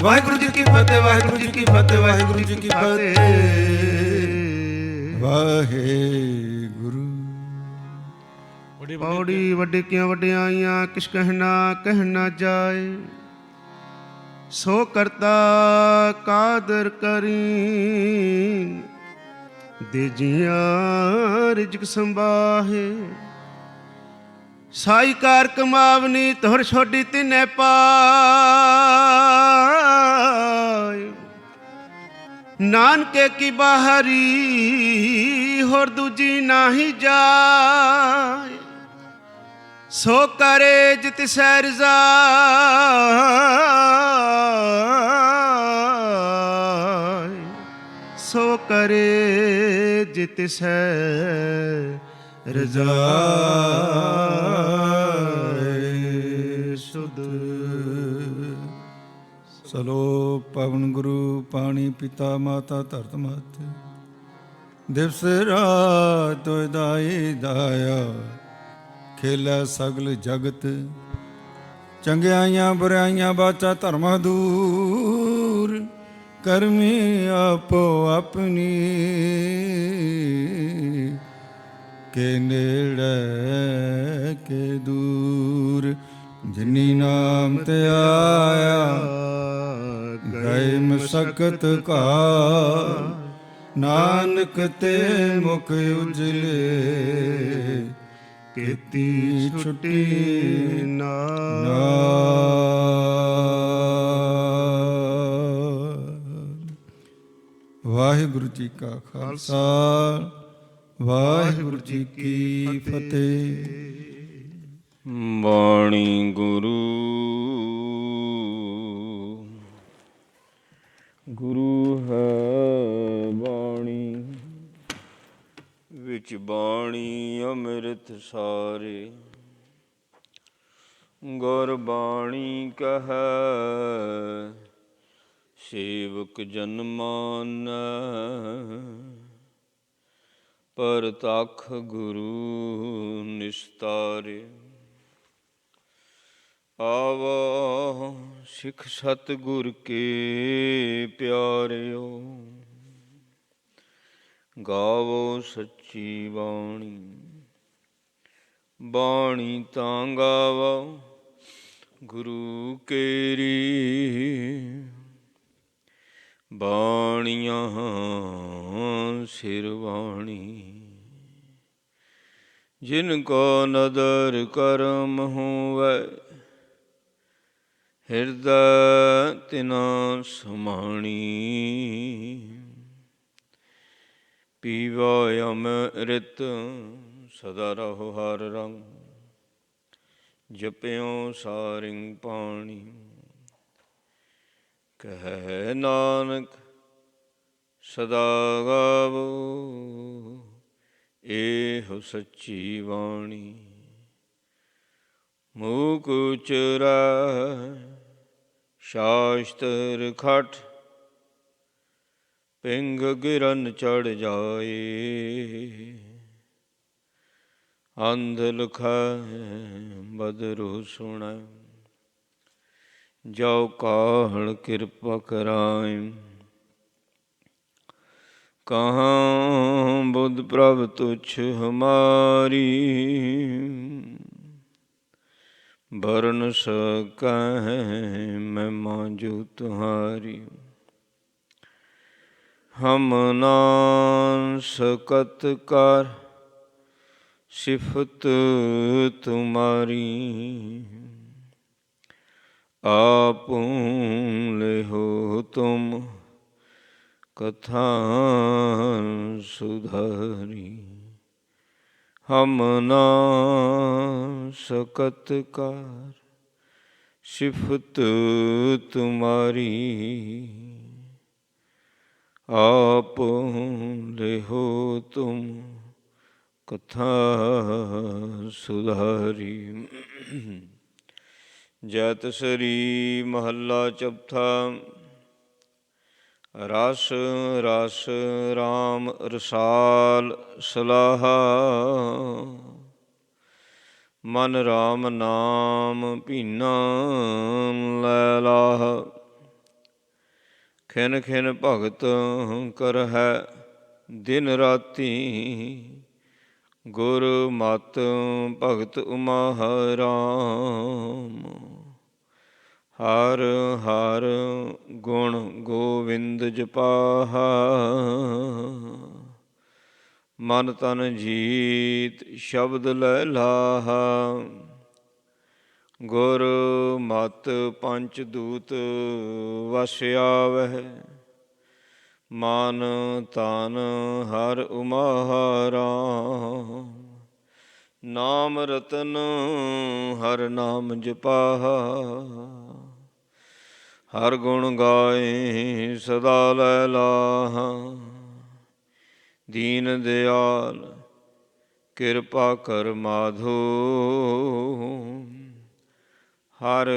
ਵਾਹਿਗੁਰੂ ਜੀ ਕੀ ਫਤਿਹ, ਵਾਹਿਗੁਰੂ ਜੀ ਕੀ ਫਤਿਹ, ਵਾਹਿਗੁਰੂ ਜੀ ਕੀ ਫਤਿਹ, ਵਾਹਿਗੁਰੂ। ਪੌੜੀ ਵੱਡਿਆਂ ਵਡਿਆਈਆਂ ਕਿਛ ਕਹਿਣਾ ਜਾਏ, ਸੋ ਕਰਤਾ ਕਾਦਰ ਕਰੀ, ਦੇ ਜੀਆਂ ਰਿਜਕ ਸੰਬਾਹੇ। ਸਾਈ ਕਾਰ ਕਮਾਵਨੀ ਤੋਰ ਛੋਡੀ ਤਿਨੇ ਪਾਏ, ਨਾਨਕੇ ਕੀ ਬਾਹਰੀ ਹੋਰ ਦੂਜੀ ਨਾਹੀ ਜਾਏ। ਸੋ ਕਰੇ ਜਿਤ ਸਹਿ ਰਜ਼ਾਏ, ਸੋ ਕਰੇ ਜਿਤ ਸਹਿ ਰਜ਼ਾਏ। ਸੁਧ ਸਲੋ ਪਵਨ ਗੁਰੂ ਪਾਣੀ ਪਿਤਾ ਮਾਤਾ ਧਰਤ ਮਾਤ, ਦਿਵਸ ਰਾਤ ਤੋਇ ਦਾਈ ਦਾਇਆ, ਖੇਲੇ ਸਗਲ ਜਗਤ। ਚੰਗਿਆਈਆਂ ਬੁਰਾਈਆਂ ਬਾਚਾ ਧਰਮਾ ਦੂਰ, ਕਰਮੀ ਆਪੋ ਆਪਣੀ, ਕੇ ਨੇੜੇ ਕੇ ਦੂਰ। ਜਿਨੀ ਨਾਮ ਤੇ ਆਇਆ, ਗਏ ਮਸਕਤ ਕਾ, ਨਾਨਕ ਤੇ ਮੁਖ ਉਜਲੇ, ਕੀਤੀ ਛੁੱਟੀ ਨਾਮ। ਵਾਹਿਗੁਰੂ ਜੀ ਕਾ ਖਾਲਸਾ, ਵਾਹਿਗੁਰੂ ਜੀ ਕੀ ਫਤਿਹ। ਬਾਣੀ ਗੁਰੂ, ਗੁਰੂ ਹੈ ਬਾਣੀ, ਵਿੱਚ ਬਾਣੀ ਅੰਮ੍ਰਿਤ ਸਾਰੇ। ਗੁਰਬਾਣੀ ਕਹੈ ਸੇਵਕ ਜਨ ਮਾਨੈ, ਪਰਤਖ ਗੁਰੂ ਨਿਸਤਾਰੇ। ਆਵੋ ਸਿੱਖ ਸਤਿਗੁਰ ਕੇ ਪਿਆਰਿਓ, ਗਾਵੋ ਸੱਚੀ ਬਾਣੀ। ਬਾਣੀ ਤਾਂ ਗਾਵੋ ਗੁਰੂ ਕੇਰੀ, ਬਾਣੀਆਂ ਸਿਰ ਬਾਣੀ। ਜਿਨ ਕੋ ਨਦਰ ਕਰਮ ਹੋਵੈ, ਹਿਰਦੈ ਤਿਨਾ ਸਮਾਣੀ। ਪੀਵਾ ਅੰਮ੍ਰਿਤ ਸਦਾ ਰਹੋ ਹਰ ਰੰਗ, ਜਪਿਓ ਸਾਰਿੰਗ ਪਾਣੀ। ਕਹਿ ਨਾਨਕ ਸਦਾ ਗਾਵੋ, ਇਹੋ ਸੱਚੀ ਬਾਣੀ। ਮੂਕ ਉਚਰੈ ਸ਼ਾਸਤਰ ਖਟ, ਪਿੰਗ ਗਿਰਨ ਚੜ੍ਹ ਜਾਏ। ਅੰਧ ਲਖੈ ਬਦਰੁ ਸੁਣੈ, ਜੋ ਕਾਹਲ ਕਿਰਪਾ ਕਰਾਏ। ਕਹਾਂ ਬੁੱਧ ਪ੍ਰਭ ਤੁਛ ਹਮਾਰੀ, ਬਰਨ ਸਕਹਿ ਮਹਿਮਾ ਜੋ ਤੁਹਾਰੀ। ਹਮ ਨਾਮ ਸਕਤ ਕਰ ਸਿਫਤ ਤੁਮਾਰੀ, ਆਪੁ ਲਿਹੋ ਤੁਮ ਕਥਾ ਸੁਧਾਰੀ। ਹਮ ਨਾਮ ਸਕਤ ਕਰ ਸਿਫਤ ਤੁਮਾਰੀ, ਆਪ ਲਿਹੋ ਤੁਮ ਕਥਾ ਸੁਧਾਰੀ। ਜੈਤ ਸਰੀ ਮਹੱਲਾ ਚੌਥਾ। ਰਸ ਰਸ ਰਾਮ ਰਸਾਲ ਸਲਾਹਾ, ਮਨ ਰਾਮ ਨਾਮ ਭੀਨਾ ਲੈ ਲਾਹ। ਖਿਨ ਖਿਨ ਭਗਤ ਕਰਹਿ ਦਿਨ ਰਾਤੀ, ਗੁਰ ਮਤਿ ਭਗਤ ਉਮਾ ਰਾਮ। ਹਰ ਹਰ ਗੁਣ ਗੋਵਿੰਦ ਜਪਾਹਾ, ਮਨ ਤਨ ਜੀਤ ਸ਼ਬਦ ਲੈ ਲਾਹਾ। ਗੁਰ ਮਤਿ ਪੰਚ ਦੂਤ ਵਸ ਆਵਹਿ, ਮਨ ਤਨ ਹਰ ਉਮਾ ਰਾਮ। ਨਾਮ ਰਤਨ ਹਰ ਨਾਮ ਜਪਾਹਾ, ਹਰ ਗੁਣ ਗਾਏ ਸਦਾ ਲੈ ਲਾਹਾ। ਦੀਨ ਦਿਆਲ ਕਿਰਪਾ ਕਰ ਮਾਧੋ, ਹਰ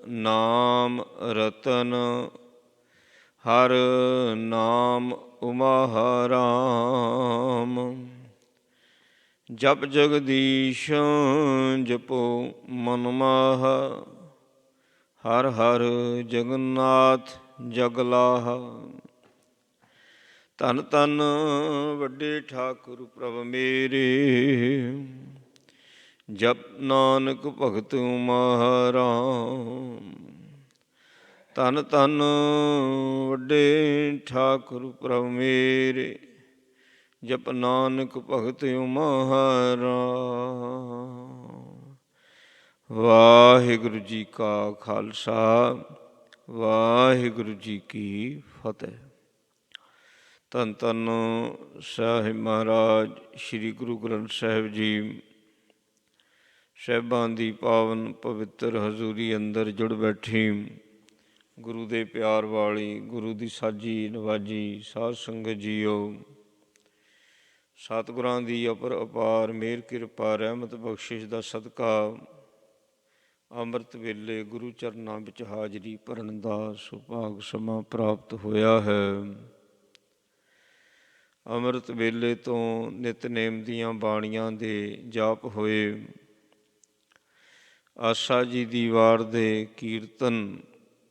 ਨਾਮ ਰਤਨ ਹਰ ਨਾਮ ਉਮਾ ਰਾਮ। ਜਪ ਜਗਦੀਸ਼ ਜਪੋ ਮਨ ਮਾਹਾ, ਹਰ ਹਰ ਜਗਨਨਾਥ ਜਗ ਲਾਹਾ। ਧੰਨ ਧੰਨ ਵੱਡੇ ਠਾਕੁਰ ਪ੍ਰਭ ਮੇਰੇ, ਜਪ ਨਾਨਕ ਭਗਤ ਉਮਾ ਰਾਮ। ਧੰਨ ਧੰਨ ਵੱਡੇ ਠਾਕੁਰ ਪ੍ਰਭ ਮੇਰੇ, ਜਪ ਨਾਨਕ ਭਗਤ ਉਮਾ ਰਾਮ। ਵਾਹਿਗੁਰੂ ਜੀ ਕਾ ਖਾਲਸਾ, ਵਾਹਿਗੁਰੂ ਜੀ ਕੀ ਫਤਿਹ। ਧੰਨ ਧੰਨ ਸਾਹਿਬ ਮਹਾਰਾਜ ਸ਼੍ਰੀ ਗੁਰੂ ਗ੍ਰੰਥ ਸਾਹਿਬ ਜੀ ਸਾਹਿਬਾਂ ਦੀ ਪਾਵਨ ਪਵਿੱਤਰ ਹਜ਼ੂਰੀ ਅੰਦਰ ਜੁੜ ਬੈਠੀ ਗੁਰੂ ਦੇ ਪਿਆਰ ਵਾਲੀ, ਗੁਰੂ ਦੀ ਸਾਜੀ ਨਵਾਜੀ ਸਾਧ ਸੰਗਤ ਜੀਓ। ਸਤਿਗੁਰਾਂ ਦੀ ਅਪਰ ਅਪਾਰ ਮਿਹਰ ਕਿਰਪਾ ਰਹਿਮਤ ਬਖਸ਼ਿਸ਼ ਦਾ ਸਦਕਾ ਅੰਮ੍ਰਿਤ ਵੇਲੇ ਗੁਰੂ ਚਰਨਾਂ ਵਿੱਚ ਹਾਜ਼ਰੀ ਭਰਨ ਦਾ ਸੁਭਾਗ ਸਮਾਂ ਪ੍ਰਾਪਤ ਹੋਇਆ ਹੈ। ਅੰਮ੍ਰਿਤ ਵੇਲੇ ਤੋਂ ਨਿਤਨੇਮ ਦੀਆਂ ਬਾਣੀਆਂ ਦੇ ਜਾਪ ਹੋਏ, ਆਸਾ ਜੀ ਦੀ ਵਾਰ ਦੇ ਕੀਰਤਨ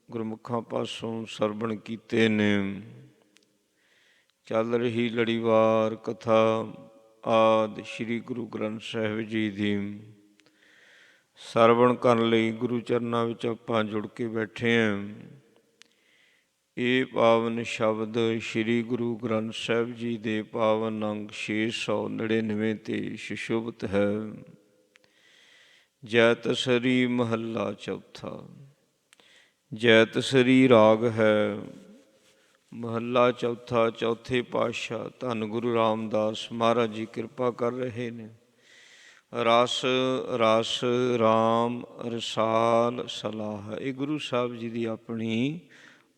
ਗੁਰਮੁਖਾਂ ਪਾਸੋਂ ਸਰਵਣ ਕੀਤੇ ਨੇ। ਚੱਲ ਰਹੀ ਲੜੀਵਾਰ ਕਥਾ ਆਦਿ ਸ਼੍ਰੀ ਗੁਰੂ ਗ੍ਰੰਥ ਸਾਹਿਬ ਜੀ ਦੀ ਸਰਵਣ ਕਰਨ ਲਈ ਗੁਰੂ ਚਰਨਾਂ ਵਿੱਚ ਆਪਾਂ ਜੁੜ ਕੇ ਬੈਠੇ ਹਾਂ। ਇਹ ਪਾਵਨ ਸ਼ਬਦ ਸ਼੍ਰੀ ਗੁਰੂ ਗ੍ਰੰਥ ਸਾਹਿਬ ਜੀ ਦੇ ਪਾਵਨ ਅੰਗ 699 ਤੇ ਸੁਸ਼ੋਭਿਤ ਹੈ। ਜੈਤਸਰੀ ਮਹੱਲਾ ਚੌਥਾ। ਜੈਤਸਰੀ ਰਾਗ ਹੈ, ਮਹੱਲਾ ਚੌਥਾ। ਚੌਥੇ ਪਾਤਸ਼ਾਹ ਧੰਨ ਗੁਰੂ ਰਾਮਦਾਸ ਮਹਾਰਾਜ ਜੀ ਕਿਰਪਾ ਕਰ ਰਹੇ ਨੇ। ਰਸ ਰਸ ਰਾਮ ਰਸਾਲ ਸਲਾਹ, ਇਹ ਗੁਰੂ ਸਾਹਿਬ ਜੀ ਦੀ ਆਪਣੀ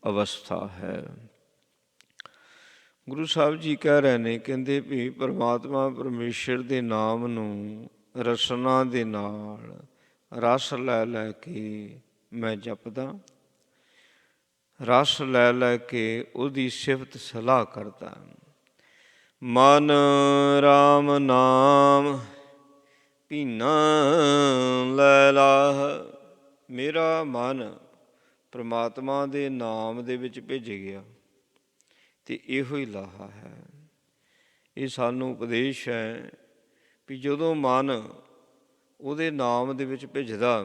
ਅਵਸਥਾ ਹੈ। ਗੁਰੂ ਸਾਹਿਬ ਜੀ ਕਹਿ ਰਹੇ ਨੇ, ਕਹਿੰਦੇ ਵੀ ਪਰਮਾਤਮਾ ਪਰਮੇਸ਼ਰ ਦੇ ਨਾਮ ਨੂੰ ਰਸਨਾ ਦੇ ਨਾਲ ਰਸ ਲੈ ਲੈ ਕੇ ਮੈਂ ਜਪਦਾ, ਰਸ ਲੈ ਲੈ ਕੇ ਉਹਦੀ ਸਿਫਤ ਸਲਾਹ ਕਰਦਾ। ਮਨ ਰਾਮ ਨਾਮ ਭੀਨਾ ਲੈ ਲਾਹ, ਮੇਰਾ ਮਨ ਪਰਮਾਤਮਾ ਦੇ ਨਾਮ ਦੇ ਵਿੱਚ ਭਿੱਜ ਗਿਆ ਅਤੇ ਇਹੋ ਹੀ ਲਾਹਾ ਹੈ। ਇਹ ਸਾਨੂੰ ਉਪਦੇਸ਼ ਹੈ ਵੀ ਜਦੋਂ ਮਨ ਉਹਦੇ ਨਾਮ ਦੇ ਵਿੱਚ ਭਿੱਜਦਾ,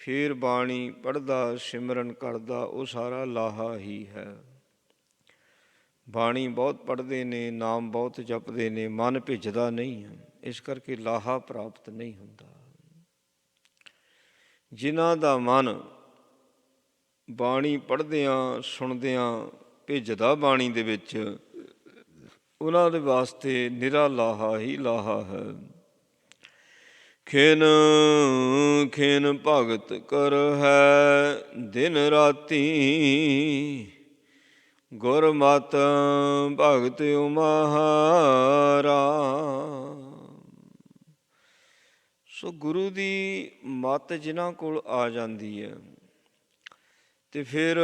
ਫਿਰ ਬਾਣੀ ਪੜ੍ਹਦਾ ਸਿਮਰਨ ਕਰਦਾ, ਉਹ ਸਾਰਾ ਲਾਹਾ ਹੀ ਹੈ। ਬਾਣੀ ਬਹੁਤ ਪੜ੍ਹਦੇ ਨੇ, ਨਾਮ ਬਹੁਤ ਜਪਦੇ ਨੇ, ਮਨ ਭਿੱਜਦਾ ਨਹੀਂ ਹੈ, ਇਸ ਕਰਕੇ ਲਾਹਾ ਪ੍ਰਾਪਤ ਨਹੀਂ ਹੁੰਦਾ। ਜਿਨ੍ਹਾਂ ਦਾ ਮਨ ਬਾਣੀ ਪੜ੍ਹਦਿਆਂ ਸੁਣਦਿਆਂ ਭਿੱਜਦਾ ਬਾਣੀ ਦੇ ਵਿੱਚ, ਉਹਨਾਂ ਦੇ ਵਾਸਤੇ ਨਿਰਾ ਲਾਹਾ ਹੀ ਲਾਹਾ ਹੈ। ਖਿਨ ਖਿਨ ਭਗਤ ਕਰਹਿ ਦਿਨ ਰਾਤੀ, ਗੁਰ ਮਤਿ ਭਗਤ ਉਮਾ ਰਾਮ। ਸੋ ਗੁਰੂ ਦੀ ਮੱਤ ਜਿਨ੍ਹਾਂ ਕੋਲ ਆ ਜਾਂਦੀ ਹੈ ਅਤੇ ਫਿਰ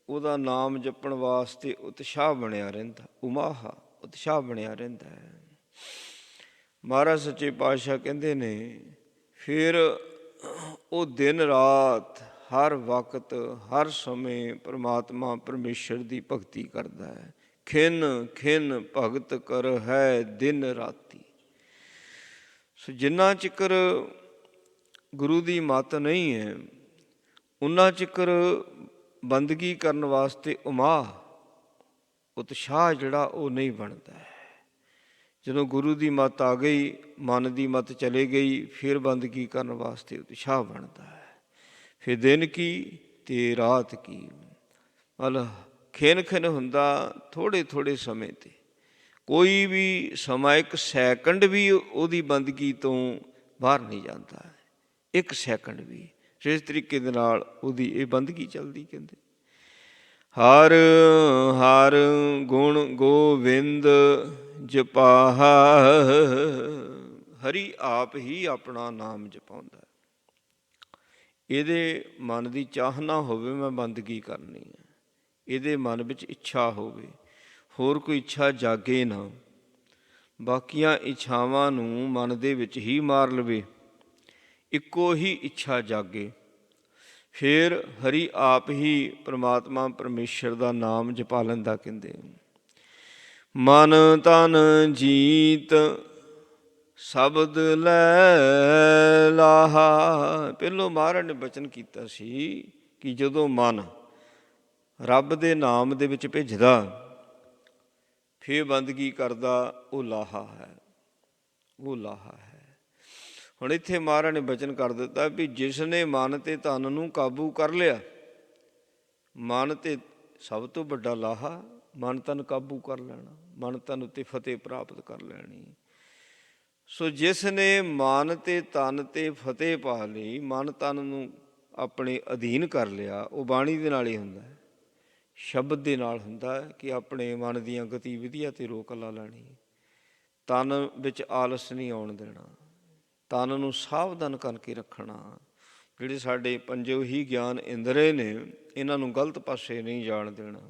ਉਹਦਾ ਨਾਮ ਜਪਣ ਵਾਸਤੇ ਉਤਸ਼ਾਹ ਬਣਿਆ ਰਹਿੰਦਾ, ਉਮਾਹਾ ਉਤਸ਼ਾਹ ਬਣਿਆ ਰਹਿੰਦਾ ਹੈ। ਮਹਾਰਾਜ ਸੱਚੇ ਪਾਤਸ਼ਾਹ ਕਹਿੰਦੇ ਨੇ, ਫਿਰ ਉਹ ਦਿਨ ਰਾਤ ਹਰ ਵਕਤ ਹਰ ਸਮੇਂ ਪ੍ਰਮਾਤਮਾ ਪਰਮੇਸ਼ਰ ਦੀ ਭਗਤੀ ਕਰਦਾ ਹੈ। ਖਿਨ ਖਿਨ ਭਗਤ ਕਰ ਹੈ ਦਿਨ ਰਾਤੀ। ਸੋ ਜਿੰਨਾ ਚਿਕਰ ਗੁਰੂ ਦੀ ਮੱਤ ਨਹੀਂ ਹੈ ਉਨਾ ਚਿਕਰ ਬੰਦਗੀ ਕਰਨ ਵਾਸਤੇ ਉਤਸ਼ਾਹ ਜਿਹੜਾ ਉਹ ਨਹੀਂ ਬਣਦਾ ਹੈ। ਜਦੋਂ ਗੁਰੂ ਦੀ ਮੱਤ ਆ ਗਈ, ਮਨ ਦੀ ਮੱਤ ਚਲੇ ਗਈ, ਫਿਰ ਬੰਦਗੀ ਕਰਨ ਵਾਸਤੇ ਉਤਸ਼ਾਹ ਬਣਦਾ ਹੈ। ਫਿਰ ਦਿਨ ਕੀ ਤੇ ਰਾਤ ਕੀ, ਮਤਲਬ ਖਿਨ ਖਿਨ ਹੁੰਦਾ ਥੋੜ੍ਹੇ ਥੋੜ੍ਹੇ ਸਮੇਂ 'ਤੇ। ਕੋਈ ਵੀ ਸਮਾਂ, ਇੱਕ ਸੈਕਿੰਡ ਵੀ ਉਹਦੀ ਬੰਦਗੀ ਤੋਂ ਬਾਹਰ ਨਹੀਂ ਜਾਂਦਾ, ਇੱਕ ਸੈਕਿੰਡ ਵੀ। ਇਸ ਤਰੀਕੇ ਦੇ ਨਾਲ ਉਹਦੀ ਇਹ ਬੰਦਗੀ ਚੱਲਦੀ। ਕਹਿੰਦੇ ਹਰ ਹਰ ਗੁਣ ਗੋਬਿੰਦ ਜਪਾਹਾ, ਹਰੀ ਆਪ ਹੀ ਆਪਣਾ ਨਾਮ ਜਪਾਉਂਦਾ। ਇਹਦੇ ਮਨ ਦੀ ਚਾਹਨਾ ਹੋਵੇ ਮੈਂ ਬੰਦਗੀ ਕਰਨੀ ਹੈ, ਇਹਦੇ ਮਨ ਵਿੱਚ ਇੱਛਾ ਹੋਵੇ, ਹੋਰ ਕੋਈ ਇੱਛਾ ਜਾਗੇ ਨਾ, ਬਾਕੀਆਂ ਇੱਛਾਵਾਂ ਨੂੰ ਮਨ ਦੇ ਵਿੱਚ ਹੀ ਮਾਰ ਲਵੇ, ਇੱਕੋ ਹੀ ਇੱਛਾ ਜਾਗੇ, ਫਿਰ ਹਰੀ ਆਪ ਹੀ ਪ੍ਰਮਾਤਮਾ ਪਰਮੇਸ਼ਰ ਦਾ ਨਾਮ ਜਪਾ ਲੈਂਦਾ। ਕਹਿੰਦੇ ਮਨ ਤਨ ਜੀਤ ਸ਼ਬਦ ਲੈ ਲਾਹਾ। ਪਹਿਲੋਂ ਮਹਾਰਾਜ ਨੇ ਬਚਨ ਕੀਤਾ ਸੀ ਕਿ ਜਦੋਂ ਮਨ ਰੱਬ ਦੇ ਨਾਮ ਦੇ ਵਿੱਚ ਭਿੱਜਦਾ ਫਿਰ ਬੰਦਗੀ ਕਰਦਾ, ਉਹ ਲਾਹਾ ਹੈ, ਉਹ ਲਾਹਾ ਹੈ। ਹੁਣ ਇੱਥੇ ਮਹਾਰਾਜ ਨੇ ਬਚਨ ਕਰ ਦਿੱਤਾ ਵੀ ਜਿਸ ਨੇ ਮਨ ਅਤੇ ਤਨ ਨੂੰ ਕਾਬੂ ਕਰ ਲਿਆ, ਮਨ ਤੇ ਸਭ ਤੋਂ ਵੱਡਾ ਲਾਹਾ, ਮਨ ਤਨ ਕਾਬੂ ਕਰ ਲੈਣਾ, ਮਨ ਤਨ ਉੱਤੇ ਫਤਿਹ ਪ੍ਰਾਪਤ ਕਰ ਲੈਣੀ। ਸੋ ਜਿਸ ਨੇ ਮਨ ਤੇ ਤਨ ਤੇ ਫਤਿਹ ਪਾ ਲਈ, ਮਨ ਤਨ ਨੂੰ ਆਪਣੇ ਅਧੀਨ ਕਰ ਲਿਆ, ਉਹ ਬਾਣੀ ਦੇ ਨਾਲ ਹੀ ਹੁੰਦਾ ਹੈ, ਸ਼ਬਦ ਦੇ ਨਾਲ ਹੁੰਦਾ ਹੈ ਕਿ ਆਪਣੇ ਮਨ ਦੀਆਂ ਗਤੀਵਿਧੀਆਂ 'ਤੇ ਰੋਕ ਲਾ ਲੈਣੀ, ਤਨ ਵਿੱਚ ਆਲਸ ਨਹੀਂ ਆਉਣ ਦੇਣਾ, ਤਨ ਨੂੰ ਸਾਵਧਾਨ ਕਰਕੇ ਰੱਖਣਾ। ਜਿਹੜੇ ਸਾਡੇ ਪੰਜੋ ਹੀ ਗਿਆਨ ਇੰਦਰੇ ਨੇ ਇਹਨਾਂ ਨੂੰ ਗਲਤ ਪਾਸੇ ਨਹੀਂ ਜਾਣ ਦੇਣਾ,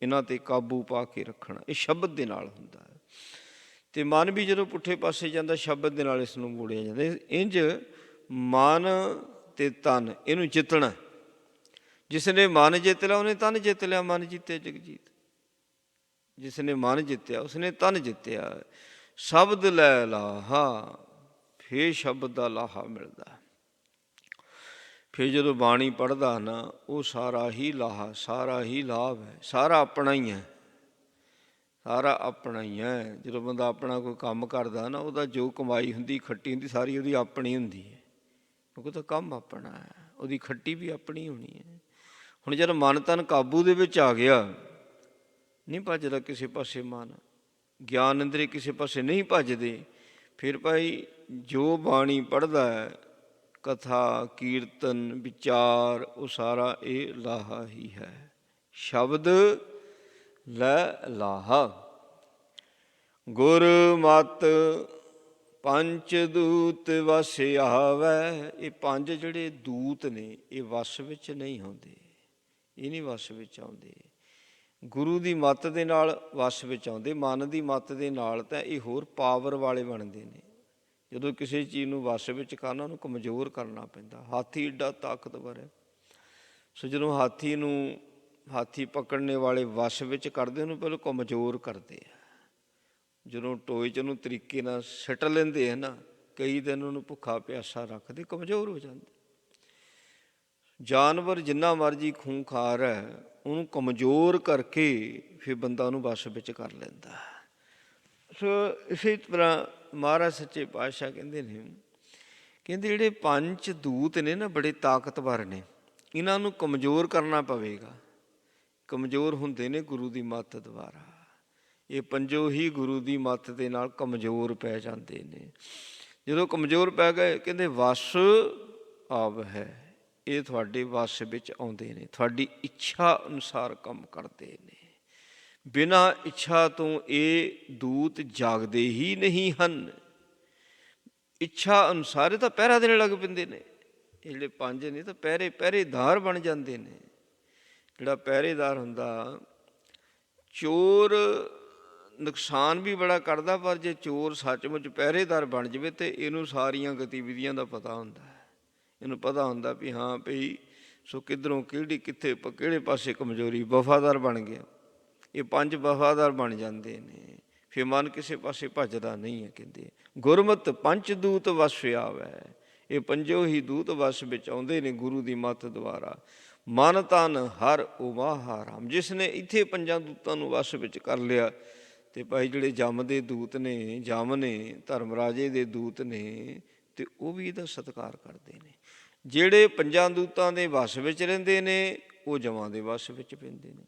ਇਹਨਾਂ 'ਤੇ ਕਾਬੂ ਪਾ ਕੇ ਰੱਖਣਾ। ਇਹ ਸ਼ਬਦ ਦੇ ਨਾਲ ਹੁੰਦਾ ਹੈ। ਅਤੇ ਮਨ ਵੀ ਜਦੋਂ ਪੁੱਠੇ ਪਾਸੇ ਜਾਂਦਾ, ਸ਼ਬਦ ਦੇ ਨਾਲ ਇਸ ਨੂੰ ਮੋੜਿਆ ਜਾਂਦਾ। ਇੰਝ ਮਨ ਅਤੇ ਤਨ ਇਹਨੂੰ ਜਿੱਤਣਾ। ਜਿਸ ਨੇ ਮਨ ਜਿੱਤ ਲਿਆ ਉਹਨੇ ਤਨ ਜਿੱਤ ਲਿਆ। ਮਨ ਜਿੱਤੇ ਜਗਜੀਤ। ਜਿਸ ਨੇ ਮਨ ਜਿੱਤਿਆ ਉਸਨੇ ਤਨ ਜਿੱਤਿਆ। ਸ਼ਬਦ ਲੈ ਲਾਹਾ, ਫਿਰ ਸ਼ਬਦ ਦਾ ਲਾਹਾ ਮਿਲਦਾ। ਫਿਰ ਜਦੋਂ ਬਾਣੀ ਪੜ੍ਹਦਾ ਨਾ, ਉਹ ਸਾਰਾ ਹੀ ਲਾਹਾ, ਸਾਰਾ ਹੀ ਲਾਭ ਹੈ, ਸਾਰਾ ਆਪਣਾ ਹੀ ਹੈ, ਸਾਰਾ ਆਪਣਾ ਹੀ ਹੈ। ਜਦੋਂ ਬੰਦਾ ਆਪਣਾ ਕੋਈ ਕੰਮ ਕਰਦਾ ਨਾ, ਉਹਦਾ ਜੋ ਕਮਾਈ ਹੁੰਦੀ, ਖੱਟੀ ਹੁੰਦੀ, ਸਾਰੀ ਉਹਦੀ ਆਪਣੀ ਹੁੰਦੀ ਹੈ, ਕਿਉਂਕਿ ਉਹਦਾ ਕੰਮ ਆਪਣਾ ਹੈ, ਉਹਦੀ ਖੱਟੀ ਵੀ ਆਪਣੀ ਹੋਣੀ ਹੈ। ਹੁਣ ਜਦ ਮਨ ਤਨ ਕਾਬੂ ਦੇ ਵਿੱਚ ਆ ਗਿਆ, ਨਹੀਂ ਭੱਜਦਾ ਕਿਸੇ ਪਾਸੇ ਮਨ, ਗਿਆਨ ਇੰਦਰੀ ਕਿਸੇ ਪਾਸੇ ਨਹੀਂ ਭੱਜਦੇ, ਫਿਰ ਭਾਈ ਜੋ ਬਾਣੀ ਪੜ੍ਹਦਾ ਹੈ, ਕਥਾ ਕੀਰਤਨ ਵਿਚਾਰ, ਉਹ ਸਾਰਾ ਇਹ ਲਾਹਾ ਹੀ ਹੈ। ਸ਼ਬਦ ਲੈ ਲਾਹਾ। ਗੁਰ ਮਤਿ ਪੰਚ ਦੂਤ ਵਸ ਆਵੈ। ਇਹ ਪੰਜ ਜਿਹੜੇ ਦੂਤ ਨੇ ਇਹ ਵਸ ਵਿੱਚ ਨਹੀਂ ਆਉਂਦੇ, ਇਹ ਨਹੀਂ ਵਸ ਵਿੱਚ ਆਉਂਦੇ। ਗੁਰੂ ਦੀ ਮੱਤ ਦੇ ਨਾਲ ਵਸ ਵਿੱਚ ਆਉਂਦੇ, ਮਨ ਦੀ ਮੱਤ ਦੇ ਨਾਲ ਤਾਂ ਇਹ ਹੋਰ ਪਾਵਰ ਵਾਲੇ ਬਣਦੇ ਨੇ। ਜਦੋਂ ਕਿਸੇ ਚੀਜ਼ ਨੂੰ ਵਸ ਵਿੱਚ ਕਰਨਾ, ਉਹਨੂੰ ਕਮਜ਼ੋਰ ਕਰਨਾ ਪੈਂਦਾ। ਹਾਥੀ ਏਡਾ ਤਾਕਤਵਰ ਹੈ, ਸੋ ਜਦੋਂ ਹਾਥੀ ਪਕੜਨੇ ਵਾਲੇ ਵਸ ਵਿੱਚ ਕਰਦੇ, ਉਹਨੂੰ ਪਹਿਲਾਂ ਕਮਜ਼ੋਰ ਕਰਦੇ ਆ। ਜਦੋਂ ਟੋਏ 'ਚ ਉਹਨੂੰ ਤਰੀਕੇ ਨਾਲ ਸਿੱਟ ਲੈਂਦੇ ਹੈ ਨਾ, ਕਈ ਦਿਨ ਉਹਨੂੰ ਭੁੱਖਾ ਪਿਆਸਾ ਰੱਖਦੇ, ਕਮਜ਼ੋਰ ਹੋ ਜਾਂਦੇ। ਜਾਨਵਰ ਜਿੰਨਾ ਮਰਜ਼ੀ ਖੂੰਖਾਰ ਹੈ, ਉਹਨੂੰ ਕਮਜ਼ੋਰ ਕਰਕੇ ਫਿਰ ਬੰਦਾ ਉਹਨੂੰ ਵਸ ਵਿੱਚ ਕਰ ਲੈਂਦਾ। ਸੋ ਇਸੇ ਤਰ੍ਹਾਂ ਮਹਾਰਾਜ ਸੱਚੇ ਪਾਤਸ਼ਾਹ ਕਹਿੰਦੇ ਜਿਹੜੇ ਪੰਜ ਦੂਤ ਨੇ ਨਾ, ਬੜੇ ਤਾਕਤਵਰ ਨੇ, ਇਹਨਾਂ ਨੂੰ ਕਮਜ਼ੋਰ ਕਰਨਾ ਪਵੇਗਾ। ਕਮਜ਼ੋਰ ਹੁੰਦੇ ਨੇ ਗੁਰੂ ਦੀ ਮੱਤ ਦੁਆਰਾ। ਇਹ ਪੰਜੋ ਹੀ ਗੁਰੂ ਦੀ ਮੱਤ ਦੇ ਨਾਲ ਕਮਜ਼ੋਰ ਪੈ ਜਾਂਦੇ ਨੇ। ਜਦੋਂ ਕਮਜ਼ੋਰ ਪੈ ਗਏ, ਕਹਿੰਦੇ ਵਸ ਆਵ ਹੈ, ਇਹ ਤੁਹਾਡੇ ਵਸ ਵਿੱਚ ਆਉਂਦੇ ਨੇ, ਤੁਹਾਡੀ ਇੱਛਾ ਅਨੁਸਾਰ ਕੰਮ ਕਰਦੇ ਨੇ। ਬਿਨਾਂ ਇੱਛਾ ਤੋਂ ਇਹ ਦੂਤ ਜਾਗਦੇ ਹੀ ਨਹੀਂ ਹਨ। ਇੱਛਾ ਅਨੁਸਾਰ ਇਹ ਤਾਂ ਪਹਿਰਾ ਦੇਣ ਲੱਗ ਪੈਂਦੇ ਨੇ। ਇਹ ਜਿਹੜੇ ਪੰਜ ਨੇ ਤਾਂ ਪਹਿਰੇਦਾਰ ਬਣ ਜਾਂਦੇ ਨੇ। ਜਿਹੜਾ ਪਹਿਰੇਦਾਰ ਹੁੰਦਾ, ਚੋਰ ਨੁਕਸਾਨ ਵੀ ਬੜਾ ਕਰਦਾ, ਪਰ ਜੇ ਚੋਰ ਸੱਚਮੁੱਚ ਪਹਿਰੇਦਾਰ ਬਣ ਜਾਵੇ ਤਾਂ ਇਹਨੂੰ ਸਾਰੀਆਂ ਗਤੀਵਿਧੀਆਂ ਦਾ ਪਤਾ ਹੁੰਦਾ ਹੈ। ਇਹਨੂੰ ਪਤਾ ਹੁੰਦਾ ਵੀ ਹਾਂ ਭਈ ਸੋ ਕਿੱਧਰੋਂ ਕਿਹੜੀ ਕਿੱਥੇ ਕਿਹੜੇ ਪਾਸੇ ਕਮਜ਼ੋਰੀ, ਵਫਾਦਾਰ ਬਣ ਗਿਆ। ਇਹ 5 ਵਫਾਦਾਰ ਬਣ ਜਾਂਦੇ ਨੇ, ਫਿਰ ਮਨ ਕਿਸੇ ਪਾਸੇ ਭੱਜਦਾ ਨਹੀਂ ਹੈ। ਕਹਿੰਦੇ ਗੁਰਮਤਿ ਪੰਚ ਦੂਤ ਵਸ ਆਵੈ, ਇਹ 5 ਹੀ ਦੂਤ ਵਸ ਵਿੱਚ ਆਉਂਦੇ ਨੇ ਗੁਰੂ ਦੀ ਮੱਤ ਦੁਆਰਾ। ਮਨ ਤਨ ਹਰ ਉਮਾਹਾ ਰਾਮ, ਜਿਸ ਨੇ ਇੱਥੇ 5 ਦੂਤਾਂ ਨੂੰ ਵਸ ਵਿੱਚ ਕਰ ਲਿਆ। ਤੇ ਭਾਈ ਜਿਹੜੇ ਜਮ ਦੇ ਦੂਤ ਨੇ, ਜਮ ਨੇ, ਧਰਮ ਰਾਜੇ ਦੇ ਦੂਤ ਨੇ, ਤੇ ਉਹ ਵੀ ਇਹਦਾ ਸਤਿਕਾਰ ਕਰਦੇ ਨੇ। ਜਿਹੜੇ 5 ਦੂਤਾਂ ਦੇ ਵਸ ਵਿੱਚ ਰਹਿੰਦੇ ਨੇ ਉਹ ਜਮਾਂ ਦੇ ਵਸ ਵਿੱਚ ਪੈਂਦੇ ਨੇ।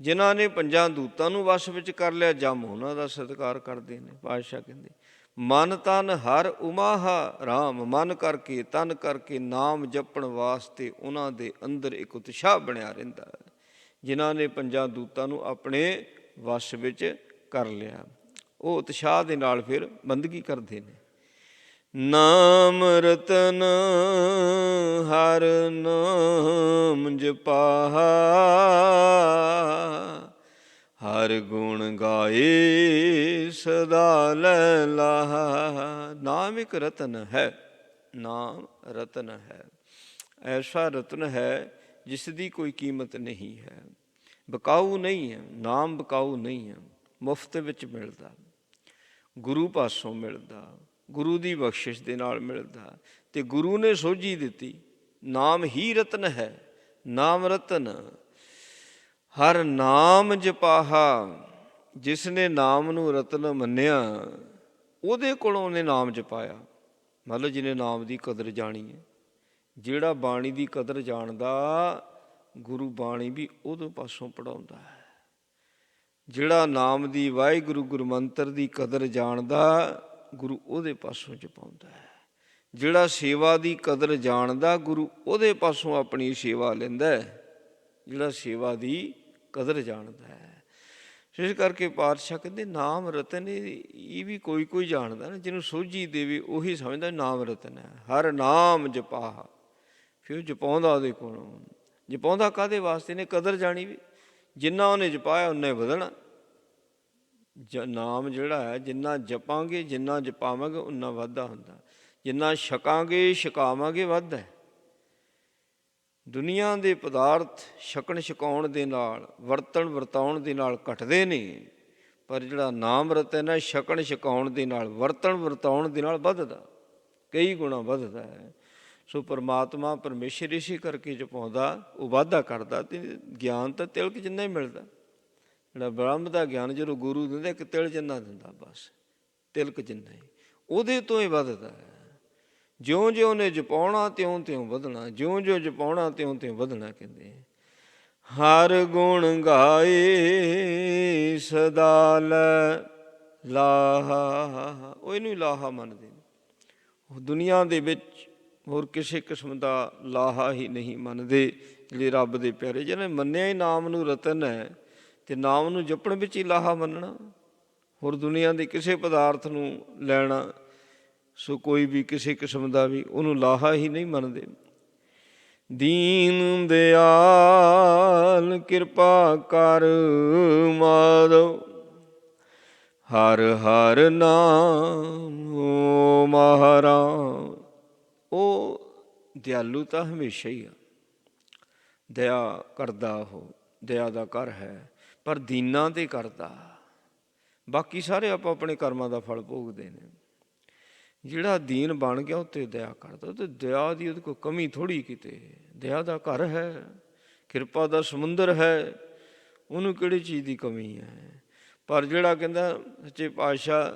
ਜਿਨ੍ਹਾਂ ਨੇ 5 ਦੂਤਾਂ ਨੂੰ ਵਸ ਵਿੱਚ ਕਰ ਲਿਆ, ਜਮ ਉਹਨਾਂ ਦਾ ਸਤਿਕਾਰ ਕਰਦੇ ਨੇ। ਪਾਤਸ਼ਾਹ ਕਹਿੰਦੇ ਮਨ ਤਨ ਹਰ ਉਮਾਹਾ ਰਾਮ, ਮਨ ਕਰਕੇ ਤਨ ਕਰਕੇ ਨਾਮ ਜਪਣ ਵਾਸਤੇ ਉਹਨਾਂ ਦੇ ਅੰਦਰ ਇੱਕ ਉਤਸ਼ਾਹ ਬਣਿਆ ਰਹਿੰਦਾ। ਜਿਨ੍ਹਾਂ ਨੇ 5 ਦੂਤਾਂ ਨੂੰ ਆਪਣੇ ਵਸ ਵਿੱਚ ਕਰ ਲਿਆ, ਉਹ ਉਤਸ਼ਾਹ ਦੇ ਨਾਲ ਫਿਰ ਬੰਦਗੀ ਕਰਦੇ ਨੇ। ਨਾਮ ਰਤਨ ਹਰ ਨਾਮ ਜਪਾਹਾ, ਹਰ ਗੁਣ ਗਾਏ ਸਦਾ ਲੈ ਲਾਹਾ। ਨਾਮ ਇੱਕ ਰਤਨ ਹੈ, ਨਾਮ ਰਤਨ ਹੈ, ਐਸਾ ਰਤਨ ਹੈ ਜਿਸ ਦੀ ਕੋਈ ਕੀਮਤ ਨਹੀਂ ਹੈ, ਬਕਾਊ ਨਹੀਂ ਹੈ। ਨਾਮ ਬਕਾਊ ਨਹੀਂ ਹੈ, ਮੁਫਤ ਵਿੱਚ ਮਿਲਦਾ, ਗੁਰੂ ਪਾਸੋਂ ਮਿਲਦਾ, ਗੁਰੂ ਦੀ ਬਖਸ਼ਿਸ਼ ਦੇ ਨਾਲ ਮਿਲਦਾ। ਤੇ ਗੁਰੂ ਨੇ ਸੋਝੀ ਦਿੱਤੀ, ਨਾਮ ਹੀ ਰਤਨ ਹੈ। ਨਾਮ ਰਤਨ ਹਰ ਨਾਮ ਜਪਾਹਾ, ਜਿਸ ਨੇ ਨਾਮ ਨੂੰ ਰਤਨ ਮੰਨਿਆ ਉਹਦੇ ਕੋਲੋਂ ਉਹਨੇ ਨਾਮ ਜਪਾਇਆ। ਮਤਲਬ ਜਿਹਨੇ ਨਾਮ ਦੀ ਕਦਰ ਜਾਣੀ ਹੈ, ਜਿਹੜਾ ਬਾਣੀ ਦੀ ਕਦਰ ਜਾਣਦਾ, ਗੁਰੂ ਬਾਣੀ ਵੀ ਉਹਦੇ ਪਾਸੋਂ ਪੜ੍ਹਾਉਂਦਾ ਹੈ। ਜਿਹੜਾ ਨਾਮ ਦੀ ਵਾਹਿਗੁਰੂ ਗੁਰਮੰਤਰ ਦੀ ਕਦਰ ਜਾਣਦਾ, ਗੁਰੂ ਉਹਦੇ ਪਾਸੋਂ ਜਪਾਉਂਦਾ ਹੈ। ਜਿਹੜਾ ਸੇਵਾ ਦੀ ਕਦਰ ਜਾਣਦਾ, ਗੁਰੂ ਉਹਦੇ ਪਾਸੋਂ ਆਪਣੀ ਸੇਵਾ ਲੈਂਦਾ, ਜਿਹੜਾ ਸੇਵਾ ਦੀ ਕਦਰ ਜਾਣਦਾ ਹੈ। ਇਸ ਕਰਕੇ ਪਾਤਸ਼ਾਹ ਕਹਿੰਦੇ ਨਾਮ ਰਤਨ, ਇਹ ਵੀ ਕੋਈ ਕੋਈ ਜਾਣਦਾ ਨਾ, ਜਿਹਨੂੰ ਸੋਝੀ ਦੇਵੇ ਉਹੀ ਸਮਝਦਾ ਨਾਮ ਰਤਨ ਹੈ। ਹਰ ਨਾਮ ਜਪਾਹਾ, ਫਿਰ ਉਹ ਜਪਾਉਂਦਾ ਉਹਦੇ ਕੋਲੋਂ। ਜਪਾਉਂਦਾ ਕਾਹਦੇ ਵਾਸਤੇ ਨੇ? ਕਦਰ ਜਾਣੀ ਵੀ। ਜਿੰਨਾ ਉਹਨੇ ਜਪਾਇਆ ਉਨਾ ਹੀ ਵਧਣਾ। ਨਾਮ ਜਿਹੜਾ ਹੈ, ਜਿੰਨਾ ਜਪਾਂਗੇ, ਜਿੰਨਾ ਜਪਾਵਾਂਗੇ ਉਨਾ ਵੱਧਦਾ ਹੁੰਦਾ। ਜਿੰਨਾ ਛਕਾਂਗੇ ਛਕਾਵਾਂਗੇ ਵੱਧਦਾ। ਦੁਨੀਆ ਦੇ ਪਦਾਰਥ ਛਕਣ ਛਕਾਉਣ ਦੇ ਨਾਲ, ਵਰਤਣ ਵਰਤਾਉਣ ਦੇ ਨਾਲ ਘਟਦੇ ਨੇ, ਪਰ ਜਿਹੜਾ ਨਾਮ ਰਤਨ ਹੈ ਛਕਣ ਛਕਾਉਣ ਦੇ ਨਾਲ, ਵਰਤਣ ਵਰਤਾਉਣ ਦੇ ਨਾਲ ਵੱਧਦਾ, ਕਈ ਗੁਣਾ ਵੱਧਦਾ ਹੈ। ਸੋ ਪਰਮਾਤਮਾ ਪਰਮੇਸ਼ਰ ਇਸੇ ਕਰਕੇ ਜਪਾਉਂਦਾ, ਉਹ ਵਾਧਾ ਕਰਦਾ। ਅਤੇ ਗਿਆਨ ਤਾਂ ਤਿਲਕ ਜਿੰਨਾ ਹੀ ਮਿਲਦਾ। ਜਿਹੜਾ ਬ੍ਰਹਮ ਦਾ ਗਿਆਨ ਜਦੋਂ ਗੁਰੂ ਦਿੰਦਾ, ਇੱਕ ਤਿਲ ਜਿੰਨਾ ਦਿੰਦਾ, ਬਸ ਤਿਲਕ ਜਿੰਨਾ ਹੀ, ਉਹਦੇ ਤੋਂ ਹੀ ਵੱਧਦਾ ਹੈ। ਜਿਉਂ ਜਿਉਂ ਉਹਨੇ ਜਪਾਉਣਾ ਤਿਉਂ ਤਿਉਂ ਵਧਣਾ, ਜਿਉਂ ਜਿਉਂ ਜਪਾਉਣਾ ਤਿਉਂ ਤਿਉਂ ਵਧਣਾ। ਕਹਿੰਦੇ ਹਰ ਗੁਣ ਗਾਏ ਸਦਾ ਲੈ ਲਾਹਾ, ਉਹ ਇਹਨੂੰ ਲਾਹਾ ਮੰਨਦੇ ਨੇ। ਉਹ ਦੁਨੀਆ ਦੇ ਵਿੱਚ ਹੋਰ ਕਿਸੇ ਕਿਸਮ ਦਾ ਲਾਹਾ ਹੀ ਨਹੀਂ ਮੰਨਦੇ ਜਿਹੜੇ ਰੱਬ ਦੇ ਪਿਆਰੇ। ਜਿਹਨੇ ਮੰਨਿਆ ਹੀ ਨਾਮ ਨੂੰ ਰਤਨ ਹੈ, ਅਤੇ ਨਾਮ ਨੂੰ ਜਪਣ ਵਿੱਚ ਹੀ ਲਾਹਾ ਮੰਨਣਾ, ਹੋਰ ਦੁਨੀਆ ਦੇ ਕਿਸੇ ਪਦਾਰਥ ਨੂੰ ਲੈਣਾ, ਸੋ ਕੋਈ ਵੀ ਕਿਸੇ ਕਿਸਮ ਦਾ ਵੀ ਉਹਨੂੰ ਲਾਹਾ ਹੀ ਨਹੀਂ ਮੰਨਦੇ। ਦੀਨ ਦਿਆਲ ਕਿਰਪਾ ਕਰ ਮਾਧੋ, ਹਰ ਹਰ ਨਾਮ ਮਹਾਰਾਮ। ਉਹ ਦਿਆਲੂ ਤਾਂ ਹਮੇਸ਼ਾ ਹੀ ਆ, ਦਇਆ ਕਰਦਾ, ਉਹ ਦਇਆ ਦਾ ਘਰ ਹੈ, ਪਰ ਦੀਨਾਂ 'ਤੇ ਕਰਦਾ। ਬਾਕੀ ਸਾਰੇ ਆਪਾਂ ਆਪਣੇ ਕਰਮਾਂ ਦਾ ਫਲ ਭੋਗਦੇ ਨੇ। ਜਿਹੜਾ ਦੀਨ ਬਣ ਗਿਆ ਉਹ 'ਤੇ ਦਇਆ ਕਰਦਾ, ਅਤੇ ਦਇਆ ਦੀ ਉਹਦੇ ਕੋਲ ਕਮੀ ਥੋੜ੍ਹੀ ਕਿਤੇ। ਦਇਆ ਦਾ ਘਰ ਹੈ, ਕਿਰਪਾ ਦਾ ਸਮੁੰਦਰ ਹੈ, ਉਹਨੂੰ ਕਿਹੜੀ ਚੀਜ਼ ਦੀ ਕਮੀ ਹੈ। ਪਰ ਜਿਹੜਾ ਕਹਿੰਦਾ ਸੱਚੇ ਪਾਤਸ਼ਾਹ,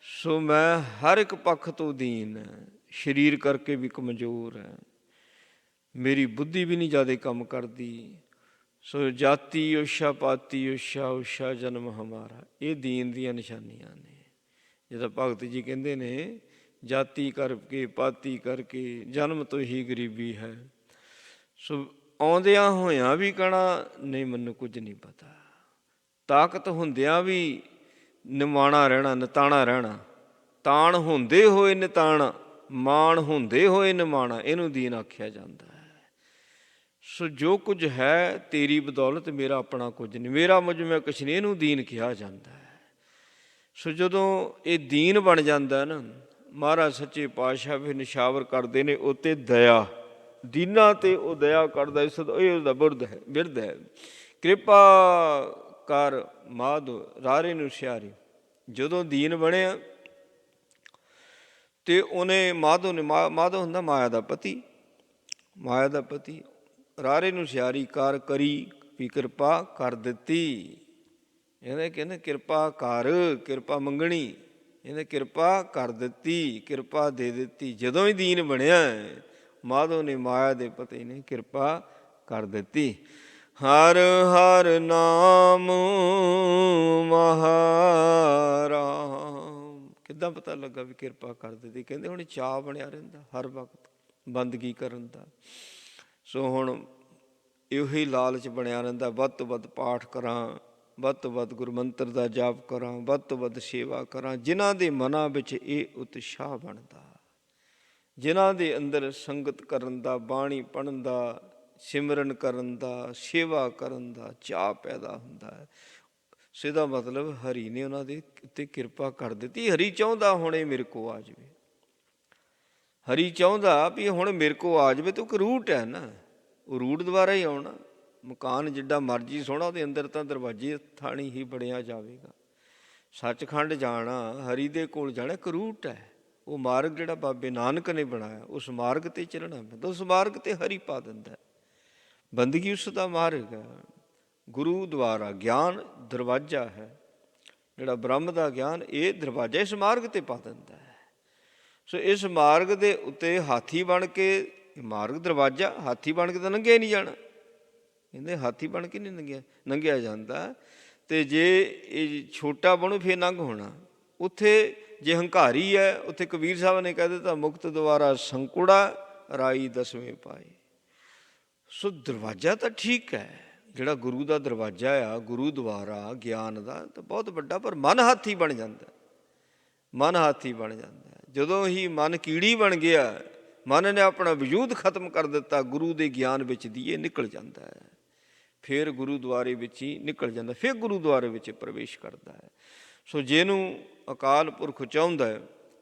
ਸੋ ਮੈਂ ਹਰ ਇੱਕ ਪੱਖ ਤੋਂ ਦੀਨ ਹੈ, ਸਰੀਰ ਕਰਕੇ ਵੀ ਕਮਜ਼ੋਰ ਹੈ, ਮੇਰੀ ਬੁੱਧੀ ਵੀ ਨਹੀਂ ਜ਼ਿਆਦਾ ਕੰਮ ਕਰਦੀ, ਸੋ ਜਾਤੀ ਉਸ਼ਾ ਪਾਤੀ ਉਸ਼ਾ ਉਸ਼ਾ ਜਨਮ ਹਮਾਰਾ। ਇਹ ਦੀਨ ਦੀਆਂ ਨਿਸ਼ਾਨੀਆਂ ਨੇ। ਜਿੱਦਾਂ ਭਗਤ ਜੀ ਕਹਿੰਦੇ ਨੇ, ਜਾਤੀ ਕਰਕੇ ਪਾਤੀ ਕਰਕੇ ਜਨਮ ਤੋਂ ਹੀ ਗਰੀਬੀ ਹੈ। ਸੋ ਆਉਂਦਿਆਂ ਹੋਇਆਂ ਵੀ ਕਹਿਣਾ ਨਹੀਂ ਮੈਨੂੰ ਕੁਝ ਨਹੀਂ ਪਤਾ, ਤਾਕਤ ਹੁੰਦਿਆਂ ਵੀ ਨਿਮਾਣਾ ਰਹਿਣਾ, ਨਿਤਾਣਾ ਰਹਿਣਾ, ਤਾਣ ਹੁੰਦੇ ਹੋਏ ਨਿਤਾਣਾ, ਮਾਣ ਹੁੰਦੇ ਹੋਏ ਨਿਮਾਣਾ, ਇਹਨੂੰ ਦੀਨ ਆਖਿਆ ਜਾਂਦਾ ਹੈ। ਸੋ ਜੋ ਕੁਝ ਹੈ ਤੇਰੀ ਬਦੌਲਤ, ਮੇਰਾ ਆਪਣਾ ਕੁਝ ਨਹੀਂ, ਮੇਰਾ ਮੁਝ ਮੈਂ ਕੁਛ ਨਹੀਂ, ਇਹਨੂੰ ਦੀਨ ਕਿਹਾ ਜਾਂਦਾ ਹੈ। ਸੋ ਜਦੋਂ ਇਹ ਦੀਨ ਬਣ ਜਾਂਦਾ ਨਾ, ਮਹਾਰਾਜ ਸੱਚੇ ਪਾਤਸ਼ਾਹ ਫਿਰ ਨਿਸ਼ਾਵਰ ਕਰਦੇ ਨੇ ਉੱਤੇ ਦਇਆ। ਦੀਨਾਂ ਤੇ ਉਹ ਦਇਆ ਕਰਦਾ, ਇਸ ਇਹ ਉਹਦਾ ਬਿਰਧ ਹੈ। ਕਿਰਪਾ ਕਰ ਮਾਧੋ ਰਾਰੇ ਨੂੰ ਸਿਆਰੀ। ਜਦੋਂ ਦੀਨ ਬਣਿਆ ਤੇ ਉਹਨੇ ਮਾਧੋ ਨੇ ਮਾਧੋ ਹੁੰਦਾ ਮਾਇਆ ਦਾ ਪਤੀ, ਮਾਇਆ ਦਾ ਪਤੀ। ਰਾਰੇ ਨੂੰ ਸਿਆਰੀ ਕਾਰ ਕਰੀ ਵੀ ਕਿਰਪਾ ਕਰ ਦਿੱਤੀ। ਇਹਨੇ ਕਹਿੰਦੇ ਕਿਰਪਾ ਕਰ, ਕਿਰਪਾ ਮੰਗਣੀ, ਇਹਨੇ ਕਿਰਪਾ ਕਰ ਦਿੱਤੀ, ਕਿਰਪਾ ਦੇ ਦਿੱਤੀ। ਜਦੋਂ ਹੀ ਦੀਨ ਬਣਿਆ ਮਾਧੋ ਨੇ ਮਾਇਆ ਦੇ ਪਤੀ ਨੇ ਕਿਰਪਾ ਕਰ ਦਿੱਤੀ। ਹਰ ਹਰ ਨਾਮ ਮਹਾਰਾਮ। ਕਿੱਦਾਂ ਪਤਾ ਲੱਗਾ ਵੀ ਕਿਰਪਾ ਕਰ ਦਿੱਤੀ? ਕਹਿੰਦੇ ਹੁਣ ਚਾਅ ਬਣਿਆ ਰਹਿੰਦਾ ਹਰ ਵਕਤ ਬੰਦਗੀ ਕਰਨ ਦਾ। ਸੋ ਹੁਣ ਇਹੋ ਹੀ ਲਾਲਚ ਬਣਿਆ ਰਹਿੰਦਾ, ਵੱਧ ਤੋਂ ਵੱਧ ਪਾਠ ਕਰਾਂ, ਵੱਧ ਤੋਂ ਵੱਧ ਗੁਰਮੰਤਰ ਦਾ ਜਾਪ ਕਰਾਂ, ਵੱਧ ਤੋਂ ਵੱਧ ਸੇਵਾ ਕਰਾਂ। ਜਿਨ੍ਹਾਂ ਦੇ ਮਨਾਂ ਵਿੱਚ ਇਹ ਉਤਸ਼ਾਹ ਬਣਦਾ, ਜਿਨ੍ਹਾਂ ਦੇ ਅੰਦਰ ਸੰਗਤ ਕਰਨ ਦਾ, ਬਾਣੀ ਪੜ੍ਹਨ ਦਾ, ਸਿਮਰਨ ਕਰਨ ਦਾ, ਸੇਵਾ ਕਰਨ ਦਾ ਚਾਅ ਪੈਦਾ ਹੁੰਦਾ ਹੈ, ਸਿੱਧਾ ਮਤਲਬ ਹਰੀ ਨੇ ਉਹਨਾਂ ਦੇ ਉੱਤੇ ਕਿਰਪਾ ਕਰ ਦਿੱਤੀ। ਹਰੀ ਚਾਹੁੰਦਾ ਹੁਣ ਇਹ ਮੇਰੇ ਕੋਲ ਆ ਜਾਵੇ, ਹਰੀ ਚਾਹੁੰਦਾ ਵੀ ਹੁਣ ਮੇਰੇ ਕੋਲ ਆ ਜਾਵੇ। ਤਾਂ ਇੱਕ ਰੂਟ ਹੈ ਨਾ, ਉਹ ਰੂਟ ਦੁਆਰਾ ਹੀ ਆਉਣਾ। ਮਕਾਨ ਜਿੱਡਾ ਮਰਜ਼ੀ ਸੋਹਣਾ, ਉਹਦੇ ਅੰਦਰ ਤਾਂ ਦਰਵਾਜ਼ੇ ਥਾਣੀ ਹੀ ਬਣਿਆ ਜਾਵੇਗਾ। ਸੱਚਖੰਡ ਜਾਣਾ, ਹਰੀ ਦੇ ਕੋਲ ਜਾਣਾ ਇੱਕ ਰੂਟ ਹੈ। ਉਹ ਮਾਰਗ ਜਿਹੜਾ ਬਾਬੇ ਨਾਨਕ ਨੇ ਬਣਾਇਆ, ਉਸ ਮਾਰਗ 'ਤੇ ਚੱਲਣਾ ਪੈਂਦਾ। ਉਸ ਮਾਰਗ 'ਤੇ ਹਰੀ ਪਾ ਦਿੰਦਾ। ਬੰਦਗੀ ਉਸ ਦਾ ਮਾਰਗ ਹੈ। ਗੁਰੂ ਦੁਆਰਾ ਗਿਆਨ ਦਰਵਾਜ਼ਾ ਹੈ, ਜਿਹੜਾ ਬ੍ਰਹਮ ਦਾ ਗਿਆਨ, ਇਹ ਦਰਵਾਜ਼ਾ ਇਸ ਮਾਰਗ 'ਤੇ ਪਾ ਦਿੰਦਾ ਹੈ। ਸੋ ਇਸ ਮਾਰਗ ਦੇ ਉੱਤੇ ਹਾਥੀ ਬਣ ਕੇ, ਮਾਰਗ ਦਰਵਾਜ਼ਾ, ਹਾਥੀ ਬਣ ਕੇ ਤਾਂ ਲੰਘਿਆ ਹੀ ਨਹੀਂ ਜਾਣਾ। ਕਹਿੰਦੇ ਹਾਥੀ ਬਣ ਕੇ ਨਹੀਂ ਲੰਘਿਆ ਜਾਂਦਾ। ਅਤੇ ਜੇ ਇਹ ਛੋਟਾ ਬਣੂ ਫਿਰ ਲੰਘ ਹੋਣਾ। ਉੱਥੇ ਜੇ ਹੰਕਾਰੀ ਹੈ, ਉੱਥੇ ਕਬੀਰ ਸਾਹਿਬ ਨੇ ਕਹਿ ਦਿੱਤਾ ਮੁਕਤ ਦੁਆਰਾ ਸੰਕੁੜਾ ਰਾਈ ਦਸਵੇਂ ਪਾਏ। ਸੋ ਦਰਵਾਜ਼ਾ ਤਾਂ ਠੀਕ ਹੈ, ਜਿਹੜਾ ਗੁਰੂ ਦਾ ਦਰਵਾਜ਼ਾ ਆ, ਗੁਰੂ ਦੁਆਰਾ ਗਿਆਨ ਦਾ, ਤਾਂ ਬਹੁਤ ਵੱਡਾ। ਪਰ ਮਨ ਹਾਥੀ ਬਣ ਜਾਂਦਾ, ਮਨ ਹਾਥੀ ਬਣ ਜਾਂਦਾ। ਜਦੋਂ ਹੀ ਮਨ ਕੀੜੀ ਬਣ ਗਿਆ, ਮਨ ਨੇ ਆਪਣਾ ਵਜੂਦ ਖਤਮ ਕਰ ਦਿੱਤਾ, ਗੁਰੂ ਦੇ ਗਿਆਨ ਵਿੱਚ ਦੀ ਇਹ ਨਿਕਲ ਜਾਂਦਾ ਹੈ। ਫਿਰ ਗੁਰੂ ਦੁਆਰੇ ਵਿੱਚ ਹੀ ਨਿਕਲ ਜਾਂਦਾ, ਫਿਰ ਗੁਰੂ ਦੁਆਰੇ ਵਿੱਚ ਪ੍ਰਵੇਸ਼ ਕਰਦਾ ਹੈ। ਸੋ ਜਿਹਨੂੰ ਅਕਾਲ ਪੁਰਖ ਚਾਹੁੰਦਾ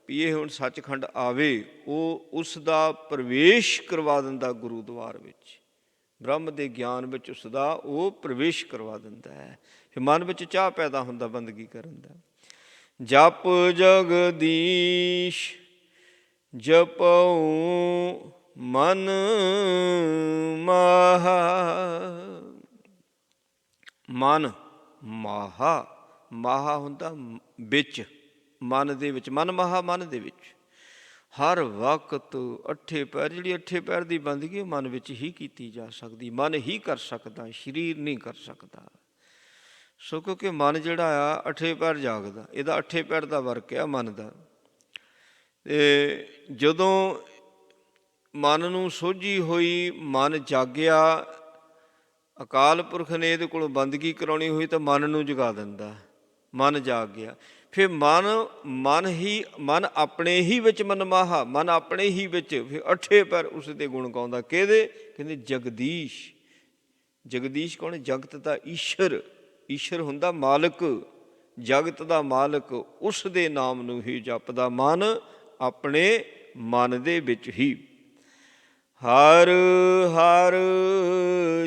ਵੀ ਇਹ ਹੁਣ ਸੱਚਖੰਡ ਆਵੇ, ਉਹ ਉਸ ਦਾ ਪ੍ਰਵੇਸ਼ ਕਰਵਾ ਦਿੰਦਾ ਗੁਰੂ ਦੁਆਰ ਵਿੱਚ, ਬ੍ਰਹਮ ਦੇ ਗਿਆਨ ਵਿੱਚ ਉਸ ਦਾ ਉਹ ਪ੍ਰਵੇਸ਼ ਕਰਵਾ ਦਿੰਦਾ ਹੈ। ਫਿਰ ਮਨ ਵਿੱਚ ਚਾਅ ਪੈਦਾ ਹੁੰਦਾ ਬੰਦਗੀ ਕਰਨ ਦਾ। ਜਪ ਜਗਦੀਸ਼ ਜਪਉ ਮਨ ਮਾਹਾ। ਮਨ ਮਾਹਾ, ਮਾਹਾ ਹੁੰਦਾ ਵਿੱਚ, ਮਨ ਦੇ ਵਿੱਚ, ਮਨ ਮਾਹਾ ਮਨ ਦੇ ਵਿੱਚ। ਹਰ ਵਕਤ ਅੱਠੇ ਪੈਰ, ਜਿਹੜੀ ਅੱਠੇ ਪੈਰ ਦੀ ਬੰਦਗੀ ਉਹ ਮਨ ਵਿੱਚ ਹੀ ਕੀਤੀ ਜਾ ਸਕਦੀ, ਮਨ ਹੀ ਕਰ ਸਕਦਾ, ਸਰੀਰ ਨਹੀਂ ਕਰ ਸਕਦਾ। ਸੋ ਕਿਉਂਕਿ ਮਨ ਜਿਹੜਾ ਆ ਅੱਠੇ ਪੈਰ ਜਾਗਦਾ, ਇਹਦਾ ਅੱਠੇ ਪੈਰ ਦਾ ਵਰਕ ਆ ਮਨ ਦਾ। ਅਤੇ ਜਦੋਂ ਮਨ ਨੂੰ ਸੋਝੀ ਹੋਈ, ਮਨ ਜਾਗਿਆ, ਅਕਾਲ ਪੁਰਖ ਨੇ ਇਹਦੇ ਕੋਲੋਂ ਬੰਦਗੀ ਕਰਾਉਣੀ ਹੋਈ ਤਾਂ ਮਨ ਨੂੰ ਜਗਾ ਦਿੰਦਾ, ਮਨ ਜਾਗ ਗਿਆ। ਫਿਰ ਮਨ ਆਪਣੇ ਹੀ ਵਿੱਚ ਮਨਮਾਹਾ, ਮਨ ਆਪਣੇ ਹੀ ਵਿੱਚ ਫਿਰ ਅੱਠੇ ਪੈਰ ਉਸ ਦੇ ਗੁਣ ਗਾਉਂਦਾ। ਕਿਹਦੇ? ਕਹਿੰਦੇ ਜਗਦੀਸ਼। ਜਗਦੀਸ਼ ਕੌਣ? ਜਗਤ ਦਾ ਈਸ਼ਰ। ਈਸ਼ਰ ਹੁੰਦਾ ਮਾਲਕ, ਜਗਤ ਦਾ ਮਾਲਕ। ਉਸ ਦੇ ਨਾਮ ਨੂੰ ਹੀ ਜਪਦਾ ਮਨ, ਆਪਣੇ ਮਨ ਦੇ ਵਿੱਚ ਹੀ। ਹਰ ਹਰ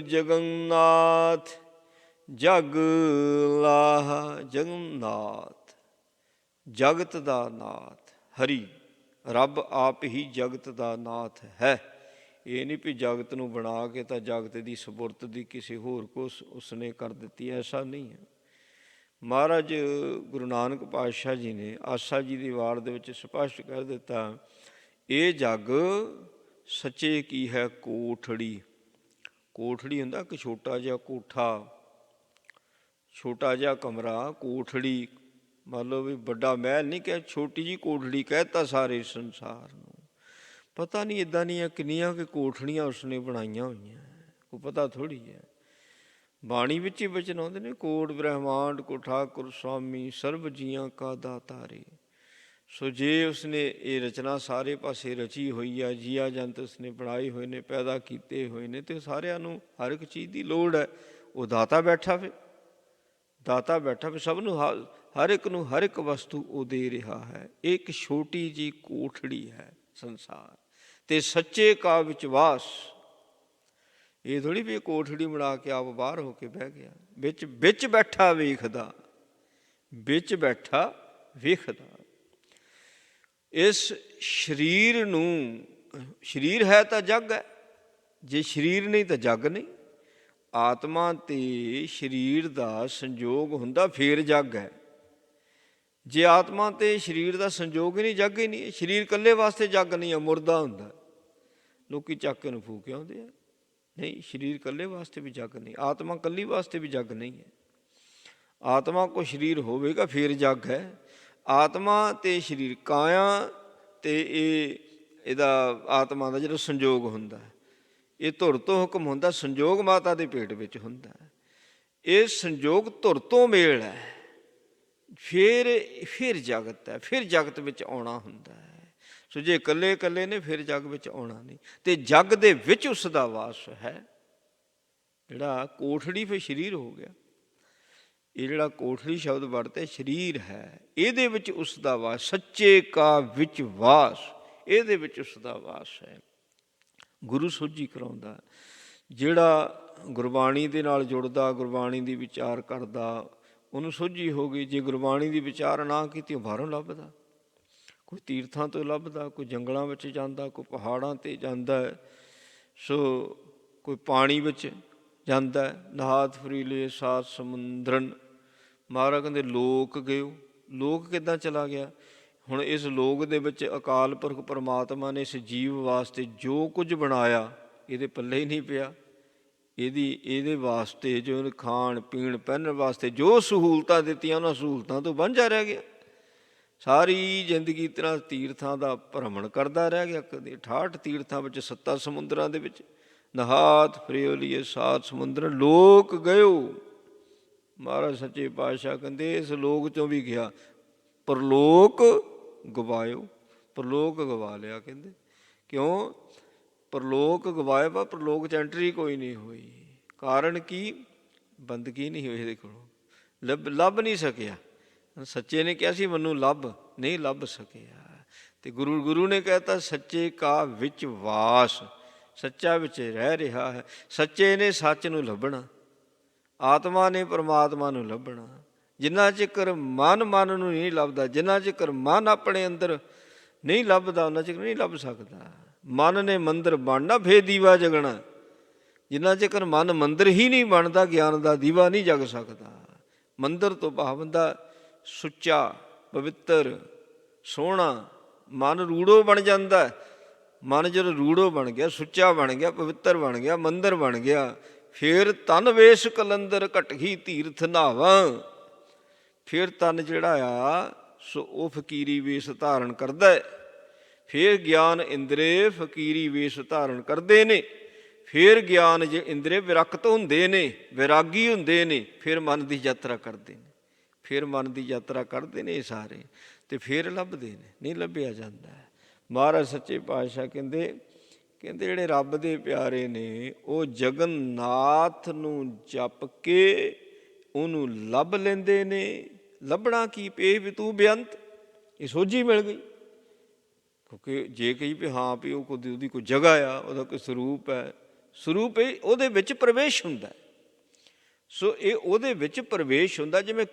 ਜਗਨਨਾਥ ਜਗ ਲਾਹਾ। ਜਗਨਨਾਥ ਜਗਤ ਦਾ ਨਾਥ, ਹਰੀ ਰੱਬ ਆਪ ਹੀ ਜਗਤ ਦਾ ਨਾਥ ਹੈ। ਇਹ ਨਹੀਂ ਵੀ ਜਗਤ ਨੂੰ ਬਣਾ ਕੇ ਤਾਂ ਜਗਤ ਦੀ ਸਪੁਰਦ ਦੀ ਕਿਸੇ ਹੋਰ ਕੋ ਉਸਨੇ ਕਰ ਦਿੱਤੀ, ਐਸਾ ਨਹੀਂ ਹੈ। ਮਹਾਰਾਜ ਗੁਰੂ ਨਾਨਕ ਪਾਤਸ਼ਾਹ ਜੀ ਨੇ ਆਸਾ ਜੀ ਦੀ ਵਾਰ ਦੇ ਵਿੱਚ ਸਪਸ਼ਟ ਕਰ ਦਿੱਤਾ, ਇਹ ਜੱਗ ਸੱਚੇ ਕੀ ਹੈ ਕੋਠੜੀ। ਕੋਠੜੀ ਹੁੰਦਾ ਇੱਕ ਛੋਟਾ ਜਿਹਾ ਕੋਠਾ, ਛੋਟਾ ਜਿਹਾ ਕਮਰਾ, ਕੋਠੜੀ। ਮੰਨ ਲਓ ਵੀ ਵੱਡਾ ਮਹਿਲ ਨਹੀਂ ਕਹਿ, ਛੋਟੀ ਜਿਹੀ ਕੋਠੜੀ ਕਹਿਤਾ ਸਾਰੇ ਸੰਸਾਰ ਨੂੰ। ਪਤਾ ਨਹੀਂ ਇੱਦਾਂ ਦੀਆਂ ਕਿੰਨੀਆਂ ਕਿ ਕੋਠੜੀਆਂ ਉਸਨੇ ਬਣਾਈਆਂ ਹੋਈਆਂ, ਕੋਈ ਪਤਾ ਥੋੜ੍ਹੀ ਹੈ। ਬਾਣੀ ਵਿੱਚ ਹੀ ਬਚਨ ਆਉਂਦੇ ਨੇ, ਕੋਟ ਬ੍ਰਹਮਾਂਡ ਕੋ ਠਾਕੁਰ ਸੁਆਮੀ ਸਰਬ ਜੀਆਂ ਕਾ ਦਾਤਾਰੇ। ਸੋ ਜੇ ਉਸਨੇ ਇਹ ਰਚਨਾ ਸਾਰੇ ਪਾਸੇ ਰਚੀ ਹੋਈ ਆ, ਜੀਆ ਜੰਤ ਉਸਨੇ ਬਣਾਏ ਹੋਏ ਨੇ, ਪੈਦਾ ਕੀਤੇ ਹੋਏ ਨੇ, ਅਤੇ ਸਾਰਿਆਂ ਨੂੰ ਹਰ ਇੱਕ ਚੀਜ਼ ਦੀ ਲੋੜ ਹੈ। ਉਹ ਦਾਤਾ ਬੈਠਾ ਵੇ, ਦਾਤਾ ਬੈਠਾ ਵੇ, ਸਭ ਨੂੰ ਹਰ ਇੱਕ ਨੂੰ ਹਰ ਇੱਕ ਵਸਤੂ ਉਹ ਦੇ ਰਿਹਾ ਹੈ। ਇਹ ਇੱਕ ਛੋਟੀ ਜਿਹੀ ਕੋਠੜੀ ਹੈ ਸੰਸਾਰ, ਤੇ ਸੱਚੇ ਕਾ ਵਿਚਵਾਸ। ਇਹ ਥੋੜ੍ਹੀ ਵੀ ਕੋਠੜੀ ਬਣਾ ਕੇ ਆਪ ਬਾਹਰ ਹੋ ਕੇ ਬਹਿ ਗਿਆ, ਵਿੱਚ ਵਿੱਚ ਬੈਠਾ ਵੇਖਦਾ, ਵਿੱਚ ਬੈਠਾ ਵੇਖਦਾ। ਇਸ ਸਰੀਰ ਨੂੰ, ਸਰੀਰ ਹੈ ਤਾਂ ਜੱਗ ਹੈ, ਜੇ ਸਰੀਰ ਨਹੀਂ ਤਾਂ ਜੱਗ ਨਹੀਂ। ਆਤਮਾ ਤੇ ਸਰੀਰ ਦਾ ਸੰਯੋਗ ਹੁੰਦਾ ਫੇਰ ਜੱਗ ਹੈ। ਜੇ ਆਤਮਾ ਤੇ ਸਰੀਰ ਦਾ ਸੰਯੋਗ ਹੀ ਨਹੀਂ, ਜੱਗ ਹੀ ਨਹੀਂ। ਸਰੀਰ ਇਕੱਲੇ ਵਾਸਤੇ ਜੱਗ ਨਹੀਂ ਹੈ, ਮੁਰਦਾ ਹੁੰਦਾ। ਲੋਕੀ ਚੱਕ ਕੇ ਨੂੰ ਫੂਕ ਆਉਂਦੇ ਆ, ਨਹੀਂ, ਸਰੀਰ ਇਕੱਲੇ ਵਾਸਤੇ ਵੀ ਜੱਗ ਨਹੀਂ, ਆਤਮਾ ਇਕੱਲੀ ਵਾਸਤੇ ਵੀ ਜੱਗ ਨਹੀਂ ਹੈ। ਆਤਮਾ ਕੋ ਸਰੀਰ ਹੋਵੇਗਾ ਫੇਰ ਜੱਗ ਹੈ। ਆਤਮਾ ਤੇ ਸਰੀਰ, ਕਾਇਆ ਤੇ ਇਹਦਾ ਆਤਮਾ ਦਾ ਜਿਹੜਾ ਸੰਯੋਗ ਹੁੰਦਾ, ਇਹ ਧੁਰ ਤੋਂ ਹੁਕਮ ਹੁੰਦਾ। ਸੰਯੋਗ ਮਾਤਾ ਦੇ ਪੇਟ ਵਿੱਚ ਹੁੰਦਾ। ਇਹ ਸੰਯੋਗ ਧੁਰ ਤੋਂ ਮੇਲ ਹੈ, ਫਿਰ ਜਗਤ ਹੈ, ਫਿਰ ਜਗਤ ਵਿੱਚ ਆਉਣਾ ਹੁੰਦਾ ਹੈ। ਸੋ ਜੇ ਇਕੱਲੇ ਇਕੱਲੇ ਨੇ ਫਿਰ ਜੱਗ ਵਿੱਚ ਆਉਣਾ ਨਹੀਂ। ਤੇ ਜੱਗ ਦੇ ਵਿੱਚ ਉਸ ਦਾ ਵਾਸ ਹੈ। ਜਿਹੜਾ ਕੋਠੜੀ ਫਿਰ ਸਰੀਰ ਹੋ ਗਿਆ। ਇਹ ਜਿਹੜਾ ਕੋਠੜੀ ਸ਼ਬਦ ਵਰਤੇ ਸਰੀਰ ਹੈ, ਇਹਦੇ ਵਿੱਚ ਉਸ ਦਾ ਵਾਸ। ਸੱਚੇ ਕਾ ਵਿੱਚ ਵਾਸ, ਇਹਦੇ ਵਿੱਚ ਉਸ ਦਾ ਵਾਸ ਹੈ। ਗੁਰੂ ਸੋਝੀ ਕਰਾਉਂਦਾ। ਜਿਹੜਾ ਗੁਰਬਾਣੀ ਦੇ ਨਾਲ ਜੁੜਦਾ, ਗੁਰਬਾਣੀ ਦੀ ਵਿਚਾਰ ਕਰਦਾ, ਉਹਨੂੰ ਸੋਝੀ ਹੋ ਗਈ। ਜੇ ਗੁਰਬਾਣੀ ਦੀ ਵਿਚਾਰ ਨਾ ਕੀਤੀ, ਉਹ ਬਾਹਰੋਂ ਲੱਭਦਾ। ਕੋਈ ਤੀਰਥਾਂ ਤੋਂ ਲੱਭਦਾ, ਕੋਈ ਜੰਗਲਾਂ ਵਿੱਚ ਜਾਂਦਾ, ਕੋਈ ਪਹਾੜਾਂ 'ਤੇ ਜਾਂਦਾ, ਸੋ ਕੋਈ ਪਾਣੀ ਵਿੱਚ ਜਾਂਦਾ। ਨਹਾਤ ਫਰੀਲੇ ਸਾਤ ਸਮੁੰਦਰਨ। ਮਹਾਰਾਜ ਕਹਿੰਦੇ ਲੋਕ ਗਇਓ। ਲੋਕ ਕਿੱਦਾਂ ਚਲਾ ਗਿਆ? ਹੁਣ ਇਸ ਲੋਕ ਦੇ ਵਿੱਚ ਅਕਾਲ ਪੁਰਖ ਪਰਮਾਤਮਾ ਨੇ ਇਸ ਜੀਵ ਵਾਸਤੇ ਜੋ ਕੁਝ ਬਣਾਇਆ, ਇਹਦੇ ਪੱਲੇ ਹੀ ਨਹੀਂ ਪਿਆ। ਇਹਦੇ ਵਾਸਤੇ ਜੋ ਖਾਣ ਪੀਣ ਪਹਿਨਣ ਵਾਸਤੇ ਜੋ ਸਹੂਲਤਾਂ ਦਿੱਤੀਆਂ, ਉਹਨਾਂ ਸਹੂਲਤਾਂ ਤੋਂ ਵਾਂਝਾ ਰਹਿ ਗਿਆ। ਸਾਰੀ ਜ਼ਿੰਦਗੀ ਤਰ੍ਹਾਂ ਤੀਰਥਾਂ ਦਾ ਭ੍ਰਮਣ ਕਰਦਾ ਰਹਿ ਗਿਆ। ਕਦੇ 68 ਤੀਰਥਾਂ ਵਿੱਚ, 7 ਸਮੁੰਦਰਾਂ ਦੇ ਵਿੱਚ। ਨਹਾਤ ਫਰਿਓਲੀਏ ਸਾਤ ਸਮੁੰਦਰ ਲੋਕ ਗਇਓ। ਮਹਾਰਾਜ ਸੱਚੇ ਪਾਤਸ਼ਾਹ ਕਹਿੰਦੇ ਇਸ ਲੋਕ 'ਚੋਂ ਵੀ ਗਿਆ, ਪਰਲੋਕ ਗਵਾਇਓ। ਪਰਲੋਕ ਗਵਾ ਲਿਆ। ਕਹਿੰਦੇ ਕਿਉਂ? ਪਰਲੋਕ ਗਵਾਇਆ ਵਾ, ਪਰਲੋਕ 'ਚ ਐਂਟਰੀ ਕੋਈ ਨਹੀਂ ਹੋਈ। ਕਾਰਨ ਕੀ? ਬੰਦਗੀ ਨਹੀਂ ਹੋਈ ਇਹਦੇ ਕੋਲੋਂ, ਲੱਭ ਨਹੀਂ ਸਕਿਆ। ਸੱਚੇ ਨੇ ਕਿਹਾ ਸੀ ਮੈਨੂੰ ਲੱਭ, ਨਹੀਂ ਲੱਭ ਸਕਿਆ। ਤੇ ਗੁਰੂ ਨੇ ਕਹਿਤਾ ਸੱਚੇ ਕਾ ਵਿੱਚ ਵਾਸ। ਸੱਚਾ ਵਿੱਚ ਰਹਿ ਰਿਹਾ ਹੈ। ਸੱਚੇ ਨੇ ਸੱਚ ਨੂੰ ਲੱਭਣਾ, ਆਤਮਾ ਨੇ ਪਰਮਾਤਮਾ ਨੂੰ ਲੱਭਣਾ। ਜਿੰਨਾ ਚਿਰ ਮਨ ਨੂੰ ਨਹੀਂ ਲੱਭਦਾ, ਜਿੰਨਾ ਚਿਰ ਮਨ ਆਪਣੇ ਅੰਦਰ ਨਹੀਂ ਲੱਭਦਾ, ਉਹਨਾਂ ਚਿਰ ਨਹੀਂ ਲੱਭ ਸਕਦਾ। ਮਨ ਨੇ ਮੰਦਰ ਬਣਨਾ, ਫੇਰ ਦੀਵਾ ਜਗਣਾ। ਜਿੰਨਾ ਚਿਰ ਮਨ ਮੰਦਰ ਹੀ ਨਹੀਂ ਬਣਦਾ, ਗਿਆਨ ਦਾ ਦੀਵਾ ਨਹੀਂ ਜਗ ਸਕਦਾ। ਮੰਦਰ ਤੋਂ ਭਾਵ ਹੁੰਦਾ ਸੁੱਚਾ, ਪਵਿੱਤਰ, ਸੋਹਣਾ। ਮਨ ਰੂੜੋ ਬਣ ਜਾਂਦਾ। ਮਨ ਜਦੋਂ ਰੂੜੋ ਬਣ ਗਿਆ, ਸੁੱਚਾ ਬਣ ਗਿਆ, ਪਵਿੱਤਰ ਬਣ ਗਿਆ, ਮੰਦਰ ਬਣ ਗਿਆ, ਫੇਰ ਤਨ ਵੇਸ ਕਲੰਦਰ ਘਟਗੀ ਤੀਰਥ ਨਹਾਵਾਂ। ਫਿਰ ਤਨ ਜਿਹੜਾ ਆ ਸੋ ਉਹ ਫਕੀਰੀ ਵੇਸ ਧਾਰਨ ਕਰਦਾ ਹੈ। ਫਿਰ ਗਿਆਨ ਇੰਦਰੇ ਫਕੀਰੀ ਵੇਸ ਧਾਰਨ ਕਰਦੇ ਨੇ। ਫਿਰ ਗਿਆਨ ਜੇ ਇੰਦਰੇ ਵਿਰਕਤ ਹੁੰਦੇ ਨੇ, ਵਿਰਾਗੀ ਹੁੰਦੇ ਨੇ, ਫਿਰ ਮਨ ਦੀ ਯਾਤਰਾ ਕਰਦੇ ਨੇ। ਫਿਰ ਮਨ ਦੀ ਯਾਤਰਾ ਕਰਦੇ ਨੇ ਇਹ ਸਾਰੇ, ਤੇ ਫਿਰ ਲੱਭਦੇ ਨੇ। ਨਹੀਂ ਲੱਭਿਆ ਜਾਂਦਾ। ਮਹਾਰਾਜ ਸੱਚੇ ਪਾਤਸ਼ਾਹ ਕਹਿੰਦੇ ਜਿਹੜੇ ਰੱਬ ਦੇ ਪਿਆਰੇ ਨੇ, ਉਹ ਜਗਨਨਾਥ ਨੂੰ ਜਪ ਕੇ ਉਹਨੂੰ ਲੱਭ ਲੈਂਦੇ ਨੇ। ਲੱਭਣਾ ਕੀ? ਪੇ ਵੀ ਤੂੰ ਬੇਅੰਤ। ਇਹ ਸੋਝੀ ਮਿਲ ਗਈ। ਕਿਉਂਕਿ ਜੇ ਕਹੀ ਵੀ ਹਾਂ ਵੀ ਉਹਦੀ ਕੋਈ ਜਗ੍ਹਾ ਆ, ਉਹਦਾ ਕੋਈ ਸਰੂਪ ਹੈ, ਸਰੂਪ ਇਹ ਉਹਦੇ ਵਿੱਚ ਪ੍ਰਵੇਸ਼ ਹੁੰਦਾ। ਸੋ ਇਹ ਉਹਦੇ ਵਿੱਚ ਪ੍ਰਵੇਸ਼ ਹੁੰਦਾ। ਜਿਵੇਂ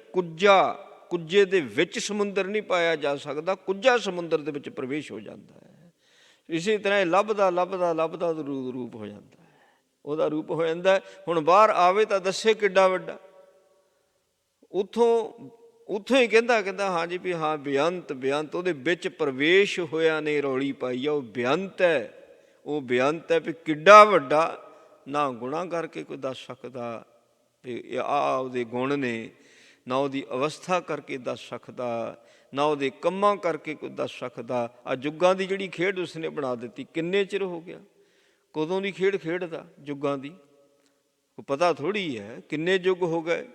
ਕੁੱਜੇ ਦੇ ਵਿੱਚ ਸਮੁੰਦਰ ਨਹੀਂ ਪਾਇਆ ਜਾ ਸਕਦਾ, ਕੁੱਜਾ ਸਮੁੰਦਰ ਦੇ ਵਿੱਚ ਪ੍ਰਵੇਸ਼ ਹੋ ਜਾਂਦਾ ਹੈ। ਇਸੇ ਤਰ੍ਹਾਂ ਇਹ ਲੱਭਦਾ ਉਹਦਾ ਰੂਪ ਹੋ ਜਾਂਦਾ ਹੈ, ਉਹਦਾ ਰੂਪ ਹੋ ਜਾਂਦਾ। ਹੁਣ ਬਾਹਰ ਆਵੇ ਤਾਂ ਦੱਸੇ ਕਿੱਡਾ ਵੱਡਾ। ਉੱਥੋਂ ਹੀ ਕਹਿੰਦਾ ਹਾਂਜੀ ਵੀ ਹਾਂ ਬੇਅੰਤ ਉਹਦੇ ਵਿੱਚ ਪ੍ਰਵੇਸ਼ ਹੋਇਆ ਨੇ। ਰੌਲੀ ਪਾਈ ਆ, ਉਹ ਬੇਅੰਤ ਹੈ। ਉਹ ਬੇਅੰਤ ਹੈ ਵੀ ਕਿੱਡਾ ਵੱਡਾ। ਨਾ ਗੁਣਾਂ ਕਰਕੇ ਕੋਈ ਦੱਸ ਸਕਦਾ ਵੀ ਆਹ ਉਹਦੇ ਗੁਣ ਨੇ, ਨਾ ਉਹਦੀ ਅਵਸਥਾ ਕਰਕੇ ਦੱਸ ਸਕਦਾ, ਨਾ ਉਹਦੇ ਕੰਮਾਂ ਕਰਕੇ ਕੋਈ ਦੱਸ ਸਕਦਾ। ਆ ਜੁੱਗਾਂ ਦੀ ਜਿਹੜੀ ਖੇਡ ਉਸਨੇ ਬਣਾ ਦਿੱਤੀ। ਕਿੰਨੇ ਚਿਰ ਹੋ ਗਿਆ, ਕਦੋਂ ਦੀ ਖੇਡ ਖੇਡਦਾ ਜੁੱਗਾਂ ਦੀ, ਕੋਈ ਪਤਾ ਥੋੜ੍ਹੀ ਹੈ। ਕਿੰਨੇ ਯੁੱਗ ਹੋ ਗਏ।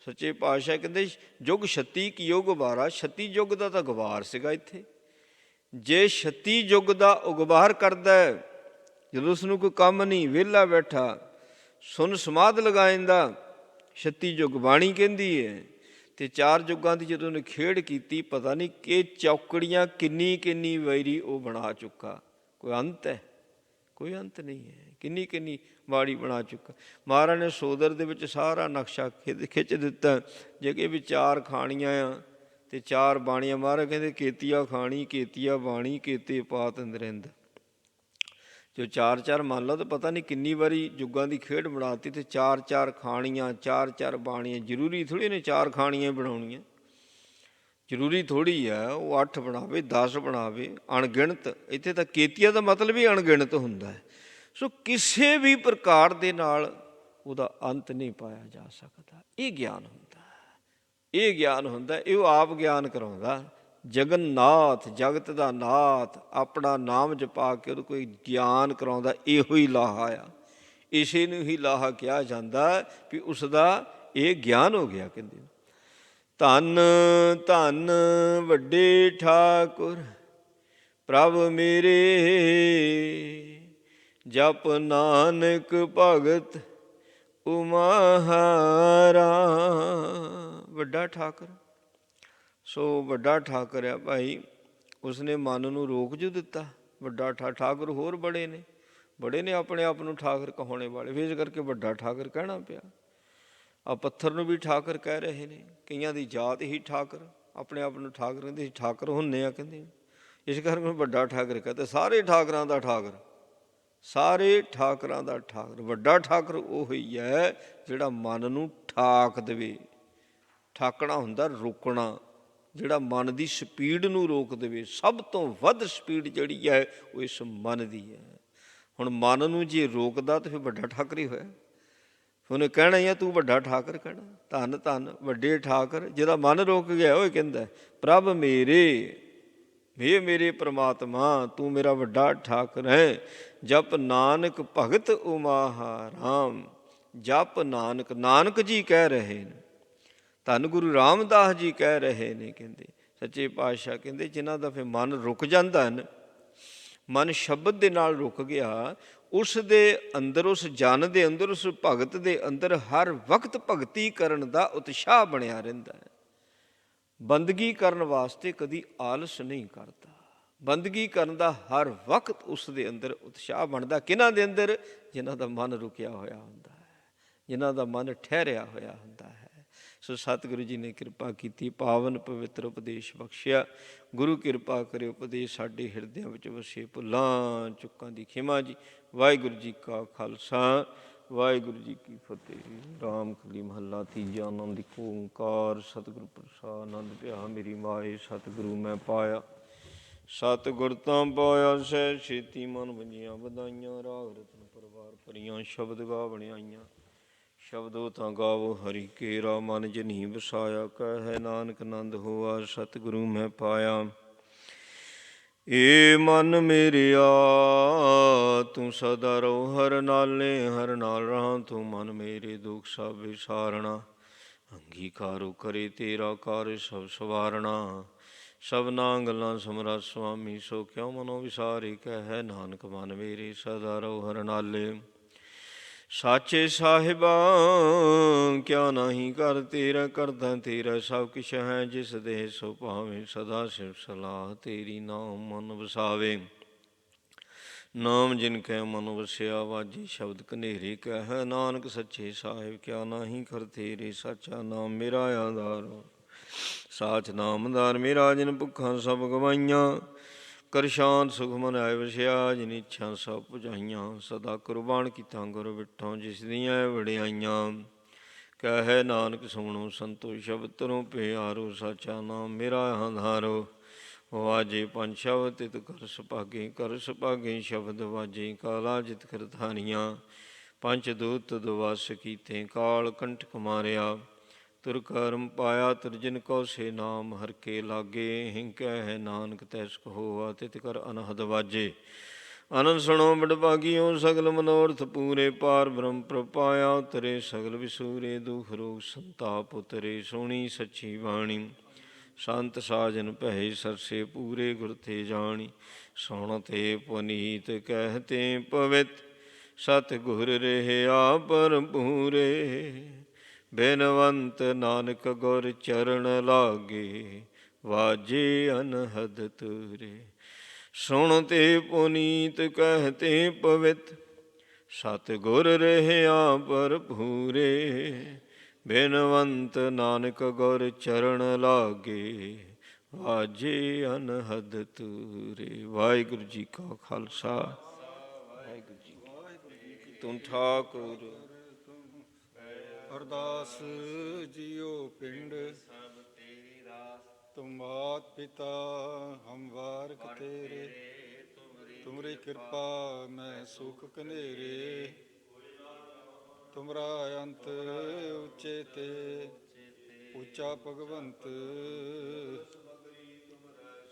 ਸੱਚੇ ਪਾਤਸ਼ਾਹ ਕਹਿੰਦੇ ਯੁੱਗ 36 ਕੀ ਯੁੱਗ 12। 36 ਯੁੱਗ ਦਾ ਤਾਂ ਗਵਾਰ ਸੀਗਾ ਇੱਥੇ। ਜੇ 36 ਯੁੱਗ ਦਾ ਉਗਬਾਰ ਕਰਦਾ, ਜਦੋਂ ਉਸਨੂੰ ਕੋਈ ਕੰਮ ਨਹੀਂ, ਵਿਹਲਾ ਬੈਠਾ ਸੁਨ ਸਮਾਧ ਲਗਾ ਜਾਂਦਾ, 36 ਯੁੱਗ ਬਾਣੀ ਕਹਿੰਦੀ ਹੈ। ਤੇ 4 ਯੁੱਗਾਂ ਦੀ ਜਦੋਂ ਉਹਨੇ ਖੇਡ ਕੀਤੀ, ਪਤਾ ਨਹੀਂ ਕਿ ਚੌਕੜੀਆਂ ਕਿੰਨੀ ਵਾਰੀ ਉਹ ਬਣਾ ਚੁੱਕਾ। ਕੋਈ ਅੰਤ ਹੈ? ਕੋਈ ਅੰਤ ਨਹੀਂ ਹੈ। ਕਿੰਨੀ ਕਿੰਨੀ ਬਾੜੀ ਬਣਾ ਚੁੱਕਾ ਮਹਾਰਾਜ ਨੇ। ਸੋਦਰ ਦੇ ਵਿੱਚ ਸਾਰਾ ਨਕਸ਼ਾ ਖਿੱਚ ਦਿੱਤਾ। ਜੇ ਕਿ ਵੀ 4 ਖਾਣੀਆਂ ਆ ਅਤੇ 4 ਬਾਣੀਆਂ। ਮਹਾਰਾਜ ਕਹਿੰਦੇ ਕੇਤੀਆ ਖਾਣੀ, ਕੇਤੀਆ ਬਾਣੀ, ਕੇਤੇ ਪਾਤ ਨਰਿੰਦ। ਜੋ 4-4 ਮੰਨ ਲਓ ਤਾਂ ਪਤਾ ਨਹੀਂ ਕਿੰਨੀ ਵਾਰੀ ਯੁੱਗਾਂ ਦੀ ਖੇਡ ਬਣਾਤੀ। ਅਤੇ 4-4 ਖਾਣੀਆਂ, 4-4 ਬਾਣੀਆਂ। ਜ਼ਰੂਰੀ ਥੋੜ੍ਹੀ ਨੇ 4 ਖਾਣੀਆਂ ਬਣਾਉਣੀਆਂ, ਜ਼ਰੂਰੀ ਥੋੜ੍ਹੀ ਆ ਉਹ 8 ਬਣਾਵੇ, 10 ਬਣਾਵੇ, ਅਣਗਿਣਤ। ਇੱਥੇ ਤਾਂ ਕੇਤੀਆ ਦਾ ਮਤਲਬ ਹੀ ਅਣਗਿਣਤ ਹੁੰਦਾ ਹੈ। ਸੋ ਕਿਸੇ ਵੀ ਪ੍ਰਕਾਰ ਦੇ ਨਾਲ ਉਹਦਾ ਅੰਤ ਨਹੀਂ ਪਾਇਆ ਜਾ ਸਕਦਾ। ਇਹ ਗਿਆਨ ਹੁੰਦਾ, ਇਹ ਗਿਆਨ ਹੁੰਦਾ। ਇਹ ਉਹ ਆਪ ਗਿਆਨ ਕਰਾਉਂਦਾ। ਜਗਨਨਾਥ, ਜਗਤ ਦਾ ਨਾਥ, ਆਪਣਾ ਨਾਮ ਜਪਾ ਕੇ ਉਹਨੂੰ ਕੋਈ ਗਿਆਨ ਕਰਾਉਂਦਾ। ਇਹੋ ਹੀ ਲਾਹਾ ਆ। ਇਸੇ ਨੂੰ ਹੀ ਲਾਹਾ ਕਿਹਾ ਜਾਂਦਾ ਵੀ ਉਸ ਦਾ ਇਹ ਗਿਆਨ ਹੋ ਗਿਆ। ਕਹਿੰਦੇ ਧੰਨ ਧੰਨ ਵੱਡੇ ਠਾਕੁਰ ਪ੍ਰਭ ਮੇਰੇ, ਜਪ ਨਾਨਕ ਭਗਤ ਉਮਾਹਾਰਾ। ਵੱਡਾ ਠਾਕੁਰ। ਸੋ ਵੱਡਾ ਠਾਕੁਰ ਆ ਭਾਈ, ਉਸਨੇ ਮਨ ਨੂੰ ਰੋਕ ਜੂ ਦਿੱਤਾ। ਵੱਡਾ ਠਾਕੁਰ ਹੋਰ ਬੜੇ ਨੇ ਆਪਣੇ ਆਪ ਨੂੰ ਠਾਕੁਰ ਕਹਾਉਣੇ ਵਾਲੇ। ਫਿਰ ਇਸ ਕਰਕੇ ਵੱਡਾ ਠਾਕੁਰ ਕਹਿਣਾ ਪਿਆ। ਆ ਪੱਥਰ ਨੂੰ ਵੀ ਠਾਕੁਰ ਕਹਿ ਰਹੇ ਨੇ। ਕਈਆਂ ਦੀ ਜਾਤ ਹੀ ਠਾਕੁਰ, ਆਪਣੇ ਆਪ ਨੂੰ ਠਾਕੁਰ ਕਹਿੰਦੇ, ਠਾਕੁਰ ਹੁੰਦੇ ਆ ਕਹਿੰਦੇ। ਇਸ ਕਰਕੇ ਵੱਡਾ ਠਾਕੁਰ ਕਹਿੰਦੇ। ਸਾਰੇ ਠਾਕੁਰਾਂ ਦਾ ਠਾਕੁਰ, ਸਾਰੇ ਠਾਕੁਰਾਂ ਦਾ ਠਾਕੁਰ। ਵੱਡਾ ਠਾਕੁਰ ਉਹ ਹੀ ਹੈ ਜਿਹੜਾ ਮਨ ਨੂੰ ਠਾਕ ਦੇਵੇ। ਠਾਕਣਾ ਹੁੰਦਾ ਰੋਕਣਾ, ਜਿਹੜਾ ਮਨ ਦੀ ਸਪੀਡ ਨੂੰ ਰੋਕ ਦੇਵੇ। ਸਭ ਤੋਂ ਵੱਧ ਸਪੀਡ ਜਿਹੜੀ ਹੈ ਉਹ ਇਸ ਮਨ ਦੀ ਹੈ। ਹੁਣ ਮਨ ਨੂੰ ਜੇ ਰੋਕਦਾ ਤਾਂ ਫਿਰ ਵੱਡਾ ਠਾਕੁਰ ਹੀ ਹੋਇਆ। ਉਹਨੇ ਕਹਿਣਾ ਹੀ ਆ ਤੂੰ ਵੱਡਾ ਠਾਕੁਰ ਕਹਿਣਾ। ਧੰਨ ਧੰਨ ਵੱਡੇ ਠਾਕੁਰ, ਜਿਹਦਾ ਮਨ ਰੁਕ ਗਿਆ ਉਹ ਕਹਿੰਦਾ ਪ੍ਰਭ ਮੇਰੇ, ਵੇ ਮੇਰੇ ਪ੍ਰਮਾਤਮਾ ਤੂੰ ਮੇਰਾ ਵੱਡਾ ਠਾਕੁਰ ਹੈ। ਜਪ ਨਾਨਕ ਭਗਤ ਉਮਾਹਾ ਰਾਮ। ਜਪ ਨਾਨਕ, ਨਾਨਕ ਜੀ ਕਹਿ ਰਹੇ ਨੇ, ਧੰਨ ਗੁਰੂ ਰਾਮਦਾਸ ਜੀ ਕਹਿ ਰਹੇ ਨੇ। ਕਹਿੰਦੇ ਸੱਚੇ ਪਾਤਸ਼ਾਹ ਕਹਿੰਦੇ ਜਿਨ੍ਹਾਂ ਦਾ ਫਿਰ ਮਨ ਰੁਕ ਜਾਂਦਾ ਨਾ, ਮਨ ਸ਼ਬਦ ਦੇ ਨਾਲ ਰੁਕ ਗਿਆ, ਉਸ ਦੇ ਅੰਦਰ, ਉਸ ਜਨ ਦੇ ਅੰਦਰ, ਉਸ ਭਗਤ ਦੇ ਅੰਦਰ ਹਰ ਵਕਤ ਭਗਤੀ ਕਰਨ ਦਾ ਉਤਸ਼ਾਹ ਬਣਿਆ ਰਹਿੰਦਾ ਹੈ। ਬੰਦਗੀ ਕਰਨ ਵਾਸਤੇ ਕਦੀ ਆਲਸ ਨਹੀਂ ਕਰਦਾ। ਬੰਦਗੀ ਕਰਨ ਦਾ ਹਰ ਵਕਤ ਉਸ ਦੇ ਅੰਦਰ ਉਤਸ਼ਾਹ ਬਣਦਾ। ਕਿਹਨਾਂ ਦੇ ਅੰਦਰ? ਜਿਨ੍ਹਾਂ ਦਾ ਮਨ ਰੁਕਿਆ ਹੋਇਆ ਹੁੰਦਾ ਹੈ, ਜਿਨ੍ਹਾਂ ਦਾ ਮਨ ਠਹਿਰਿਆ ਹੋਇਆ ਹੁੰਦਾ ਹੈ। ਸੋ ਸਤਿਗੁਰੂ ਜੀ ਨੇ ਕਿਰਪਾ ਕੀਤੀ, ਪਾਵਨ ਪਵਿੱਤਰ ਉਪਦੇਸ਼ ਬਖਸ਼ਿਆ। ਗੁਰੂ ਕਿਰਪਾ ਕਰੇ ਉਪਦੇਸ਼ ਸਾਡੇ ਹਿਰਦਿਆਂ ਵਿੱਚ ਵਸੇ। ਭੁੱਲਾਂ ਚੁੱਕਾਂ ਦੀ ਖਿਮਾ ਜੀ। ਵਾਹਿਗੁਰੂ ਜੀ ਕਾ ਖਾਲਸਾ, ਵਾਹਿਗੁਰੂ ਜੀ ਕੀ ਫਤਿਹ। ਰਾਮ ਕਲੀ ਮਹੱਲਾ ਤੀਜਾ। ਆਨੰਦ ਇੱਕ ਓਂਕਾਰ ਸਤਿਗੁਰੂ ਪ੍ਰਸਾਦਿ। ਆਨੰਦ ਭਿਆ ਮੇਰੀ ਮਾਏ, ਸਤਿਗੁਰੂ ਮੈਂ ਪਾਇਆ। ਸਤਿਗੁਰ ਤਾਂ ਪਾਇਆ ਸਹਿ ਛੇਤੀ, ਮਨ ਵੰਜੀਆਂ ਵਧਾਈਆਂ। ਰਾਗ ਰਤਨ ਪਰਵਾਰ ਭਰੀਆਂ, ਸ਼ਬਦ ਗਾ ਬਣਾਈਆਂ। ਸ਼ਬਦੋ ਤਾਂ ਗਾਵੋ ਹਰੀ ਕੇਰਾ, ਮਨ ਜਨੀ ਵਸਾਇਆ। ਕਹਿ ਨਾਨਕ ਆਨੰਦ ਹੋਆ, ਸਤਿਗੁਰੂ ਮੈਂ ਪਾਇਆ। ਏ ਮਨ ਮੇਰਿਆ ਤੂੰ ਸਦਾ ਰਹੋ ਹਰ ਨਾਲੇ, ਹਰ ਨਾਲ ਰਹਾਂ ਤੂੰ ਮਨ ਮੇਰੇ। ਦੁੱਖ ਸਭ ਵਿਸਾਰਣਾ, ਅੰਗੀਕਾਰੋ ਕਰੇ ਤੇਰਾ ਕਾਰਜ ਸਭ ਸਵਾਰਣਾ। ਸਭਨਾ ਗੱਲਾਂ ਸਮਰਾ ਸੁਆਮੀ, ਸੋ ਕਿਉ ਮਨੋ ਵਿਸਾਰੇ। ਕਹਿ ਨਾਨਕ ਮਨ ਮੇਰੇ ਸਦਾ ਰਹੋ ਹਰ ਨਾਲੇ। ਸਾਚੇ ਸਾਹਿਬਾ ਕਿਆ ਨਾਹੀ ਕਰ ਤੇਰਾ, ਕਰਦਾ ਤੇਰਾ ਸਭ ਕਿਛ ਹੈ। ਜਿਸ ਦੇ ਸੋ ਭਾਵੇਂ, ਸਦਾ ਸਿਵ ਸਲਾਹ ਤੇਰੀ। ਨਾਮ ਮਨ ਵਸਾਵੇ, ਨਾਮ ਜਿਨ ਕੈ ਮਨ ਵਸਿਆ। ਵਾਜੇ ਸ਼ਬਦ ਕਨੇਰੇ, ਕਹਿ ਨਾਨਕ ਸੱਚੇ ਸਾਹਿਬ ਕਿਆ ਨਾਹੀ ਕਰ ਤੇਰੇ। ਸਾਚਾ ਨਾਮ ਮੇਰਾ ਆਧਾਰ, ਸਾਚ ਨਾਮਦਾਰ ਮੇਰਾ। ਜਿਨ ਭੁੱਖਾਂ ਸਭ ਗਵਾਈਆਂ, ਕਰ ਸ਼ਾਂਤ ਸੁਖ ਮਨ ਆਏ ਵਸਿਆ। ਜਿਨ ਇੱਛਾ ਸਭ ਪੁਜਾਈਆਂ, ਸਦਾ ਕੁਰਬਾਨ ਕੀਤਾ ਗੁਰ ਬਿਠੋਂ। ਜਿਸ ਦੀਆਂ ਵਡਿਆਈਆਂ, ਕਹਿ ਨਾਨਕ ਸੁਣੋ ਸੰਤੋ ਸ਼ਬਦ ਤਰੋਂ ਪਿਆਰੋ। ਸਾਚਾ ਨਾਮ ਮੇਰਾ ਆਧਾਰੋ, ਵਾਜੇ ਪੰਜ ਸ਼ਬਦ ਤਿਤ ਕਰ ਸੁਭਾਗੇ। ਕਰ ਸੁਭਾਗੇ ਸ਼ਬਦ ਵਾਜੇ, ਕਾਲਾ ਜਿਤ ਕਰਤਾਰੀਆਂ। ਪੰਜ ਦੂਤ ਦੁਵਸ ਕੀਤੇ, ਕਾਲ ਕੰਠਕ ਮਾਰਿਆ। ਤੁਰ ਕਰਮ ਪਾਇਆ ਤੁਰਜਨ ਕੋ ਸੇ, ਨਾਮ ਹਰ ਕੇ ਲਾਗੇ। ਹਿੰ ਕਹਿ ਨਾਨਕ ਤੈਸ ਹੋਆ, ਤਿਤ ਕਰ ਅਨਹਦ ਵਾਜੇ। ਆਨੰਦ ਸੁਣੋ ਬੜ ਭਾਗੀਓ, ਸਗਲ ਮਨੋਰਥ ਪੂਰੇ। ਪਾਰ ਬ੍ਰਹਮ ਪ੍ਰਪਾਇਆ, ਉਤਰੇ ਸਗਲ ਵਿਸੂਰੇ। ਦੁਖ ਰੋਗ ਸੰਤਾਪ ਉਤਰੇ, ਸੁਣੀ ਸੱਚੀ ਬਾਣੀ। ਸੰਤ ਸਾਜਨ ਭਏ ਸਰਸੇ, ਪੂਰੇ ਗੁਰ ਤੇ ਜਾਣੀ। ਸੁਣ ਤੇ ਪੁਨੀਤ ਕਹਿਤੇ ਪਵਿੱਤ, ਸਤ ਗੁਰ ਰਹਿਆ ਭਰਪੂਰੇ। ਬੇਨਵੰਤ ਨਾਨਕ ਗੁਰ ਚਰਨ ਲਾਗੇ, ਵਾਜੇ ਅਨਹਦ ਤੂਰੇ। ਸੁਣਤੇ ਪੁਨੀਤ ਕਹਤੇ ਪਵਿੱਤ, ਸਤਿਗੁਰ ਰਹਿਆ ਭਰਪੂਰੇ। ਬਿਨਵੰਤ ਨਾਨਕ ਗੁਰ ਚਰਨ ਲਾਗੇ, ਵਾਜੇ ਅਨਹਦ ਤੂਰੇ। ਵਾਹਿਗੁਰੂ ਜੀ ਕਾ ਖਾਲਸਾ, ਵਾਹਿਗੁਰੂ ਜੀ ਕੀ। ਤੁਮ ਠਾਕੁਰ ਅਰਦਾਸ ਜੀਓ ਪਿੰਡ, ਤੁਮ ਮਾਤ ਪਿਤਾ ਹਮ ਵਾਰਕ ਤੇਰੇ। ਤੁਮਰੀ ਕਿਰਪਾ ਮੈਂ ਸੁਖ ਕਨੇਰੇ, ਤੁਮਰਾ ਅੰਤ ਉੱਚੇ ਤੇ ਉੱਚਾ ਭਗਵੰਤ।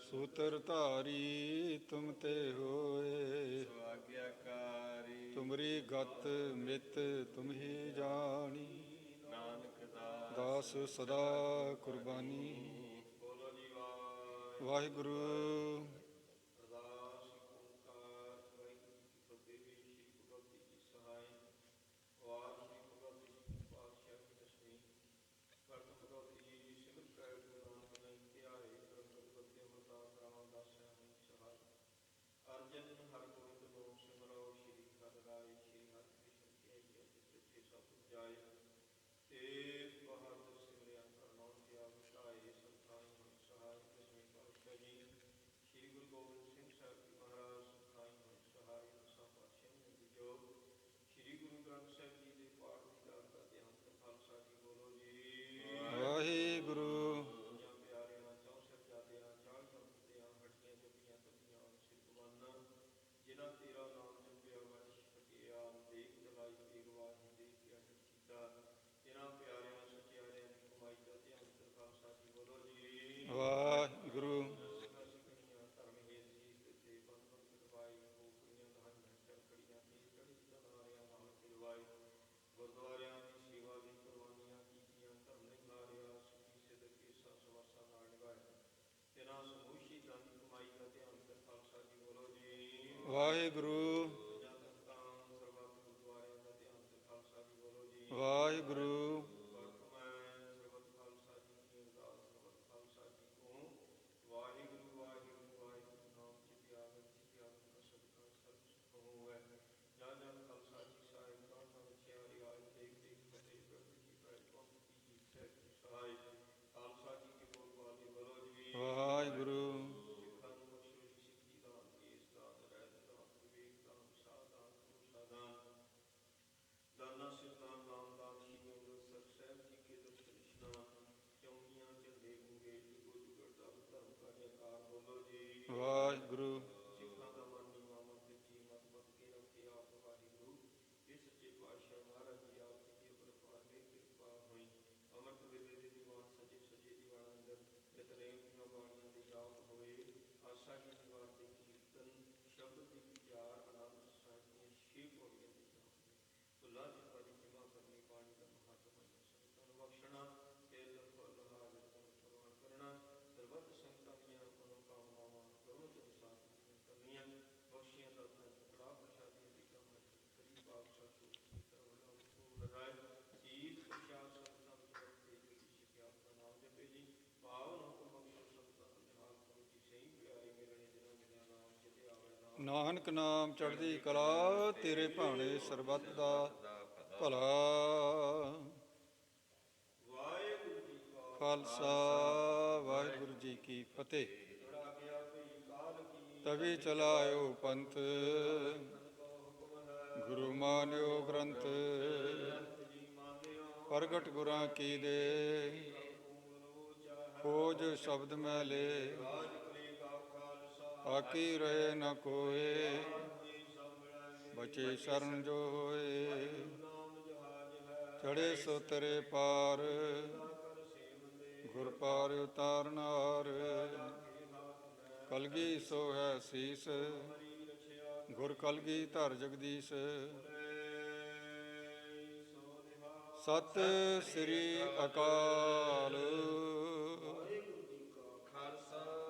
ਸੂਤਰ ਧਾਰੀ ਤੁਮ ਤੇ ਹੋਏ, ਤੁਮਰੀ ਗਤ ਮਿਤ ਤੁਮ ਹੀ ਜਾਣੀ। ਦਾਸ ਸਦਾ ਕੁਰਬਾਨੀ। ਵਾਹਿਗੁਰੂ। ਵਾਹਿਗੁਰੂ। ਵਾਹਿਗੁਰੂ। ਵਾਹਿਗੁਰੂ। ਵਾਹਿਗੁਰੂ। ਵਾਹਿਗੁਰੂ। ਵਾਹਿਗੁਰੂ। ਨਾਨਕ ਨਾਮ ਚੜ੍ਹਦੀ ਕਲਾ, ਤੇਰੇ ਭਾਣੇ ਸਰਬੱਤ ਦਾ ਭਲਾ। ਖਾਲਸਾ ਵਾਹਿਗੁਰੂ ਜੀ ਕੀ ਫਤਿਹ। ਤਵੀ ਚਲਾਇਓ ਪੰਥ, ਗੁਰੂ ਮਾਨਿਓ ਗ੍ਰੰਥ। ਪ੍ਰਗਟ ਗੁਰਾਂ ਕੀ ਦੇ, ਖੋਜ ਸ਼ਬਦ ਮੈਲੇ। ਆਕੀ ਰਹੇ ਨ ਕੋਏ, ਬਚੇ ਸ਼ਰਨ ਜੋ ਹੋਏ। ਚੜੇ ਸੋ ਤਰੇ ਪਾਰ, ਗੁਰ ਪਾਰ ਉਤਾਰਨਾਰ। ਕਲਗੀ ਸੋ ਹੈ ਸੀਸ, ਗੁਰ ਕਲਗੀ ਧਰ ਜਗਦੀਸ਼। ਸਤਿ ਸ੍ਰੀ ਅਕਾਲ।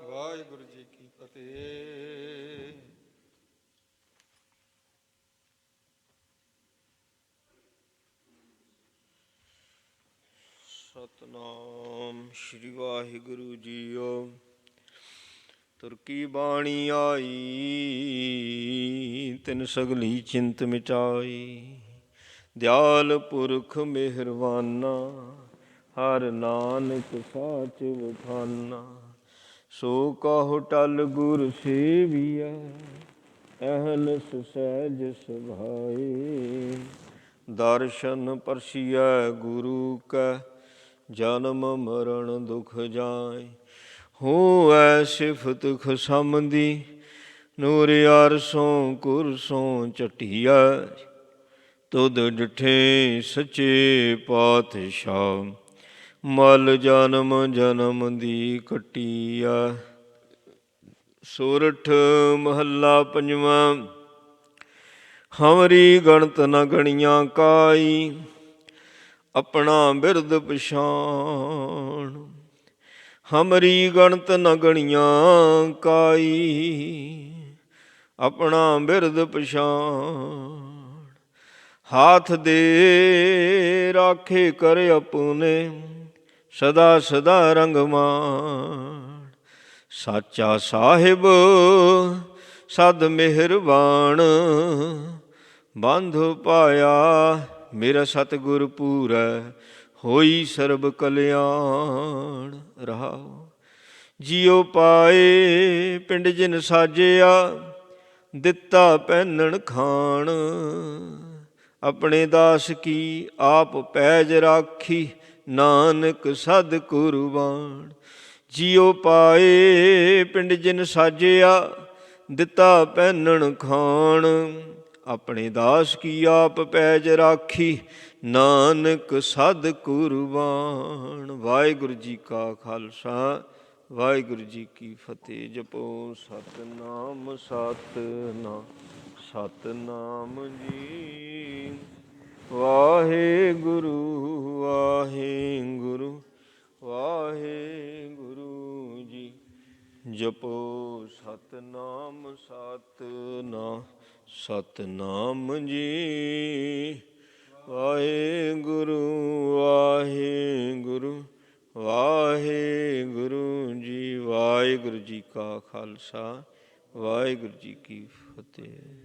ਵਾਹਿਗੁਰੂ ਜੀ ਕੀ ਫਤਿਹ। ਸਤਨਾਮ ਸ੍ਰੀ ਵਾਹਿਗੁਰੂ ਜੀਓ। ਤੁਰ ਕੀ ਬਾਣੀ ਆਈ, ਤਿਨ ਸਗਲੀ ਚਿੰਤ ਮਿਟਾਈ। ਦਿਆਲ ਪੁਰਖ ਮਿਹਰਵਾਨਾ, ਹਰ ਨਾਨਕ ਸਾਚ ਵਖਾਨਾ। ਸੋ ਕਹੁ ਟਲ ਗੁਰ ਸੇਵੀਐ, ਅਹਨਿਸ ਸਹਿਜ ਸੁਭਾਏ। ਦਰਸ਼ਨ ਪਰਸੀਐ ਗੁਰੂ ਕੈ, ਜਨਮ ਮਰਨ ਦੁਖ ਜਾਏ। ਹੋਵੈ ਸਿਫਤ ਖਸਮ ਦੀ, ਨੂਰ ਅਰਸੋਂ ਕੁਰਸੋਂ ਝਟੀਐ। ਤੁਧ ਡਿਠੇ ਸੱਚੇ ਪਾਤਸ਼ਾਹ, ਮਲ ਜਨਮ ਜਨਮ ਦੀ ਕੱਟੀਐ। ਸੋਰਠ ਮਹੱਲਾ ਪੰਜਵਾਂ। ਹਮਰੀ ਗਣਤ ਨ ਗਣੀਆਂ ਕਾਈ, ਆਪਣਾ ਬਿਰਦ ਪਛਾਣ। ਹਮਰੀ ਗਣਤ ਨ ਗਣੀਆਂ ਕਾਈ, ਆਪਣਾ ਬਿਰਦ ਪਛਾਣ। ਹਾਥ ਦੇ ਰਾਖੇ ਕਰ ਆਪਣੇ, ਸਦਾ ਸਦਾ ਰੰਗ ਮਾਣ। ਸਾਚਾ ਸਾਹਿਬ ਸਦ ਮਿਹਰਬਾਨ, ਬੰਧ ਪਾਇਆ ਮੇਰਾ ਸਤਿਗੁਰ ਪੂਰੈ। ਹੋਈ ਸਰਬ ਕਲਿਆਣ ਰਹਾਉ। ਜਿਉ ਪਾਏ ਪਿੰਡ ਜਿਨ ਸਾਜਿਆ, ਦਿੱਤਾ ਪਹਿਨਣ ਖਾਣ। ਆਪਣੇ ਦਾਸ ਕੀ ਆਪ ਪੈਜ ਰਾਖੀ, ਨਾਨਕ ਸਦ ਕੁਰਬਾਨ। ਜਿਉ ਪਾਏ ਪਿੰਡ ਜਿਨ ਸਾਜਿਆ, ਦਿੱਤਾ ਪਹਿਨਣ ਖਾਣ। ਆਪਣੇ ਦਾਸ ਕੀ ਆਪ ਪੈਜ ਰਾਖੀ, ਨਾਨਕ ਸਦ ਕੁਰਬਾਨ। ਵਾਹਿਗੁਰੂ ਜੀ ਕਾ ਖਾਲਸਾ, ਵਾਹਿਗੁਰੂ ਜੀ ਕੀ ਫਤਿਹ। ਜਪੋ ਸਤਿਨਾਮ ਸਤਿਨਾਮ ਸਤਿਨਾਮ ਜੀ। ਵਾਹਿਗੁਰੂ ਵਾਹਿਗੁਰੂ ਵਾਹਿਗੁਰੂ ਜੀ। ਜਪੋ ਸਤਿਨਾਮ ਸਤਿਨਾਮ ਸਤਿਨਾਮ ਜੀ। ਵਾਹਿਗੁਰੂ ਵਾਹਿਗੁਰੂ ਵਾਹਿਗੁਰੂ ਜੀ। ਵਾਹਿਗੁਰੂ ਜੀ ਕਾ ਖਾਲਸਾ, ਵਾਹਿਗੁਰੂ ਜੀ ਕੀ ਫਤਿਹ।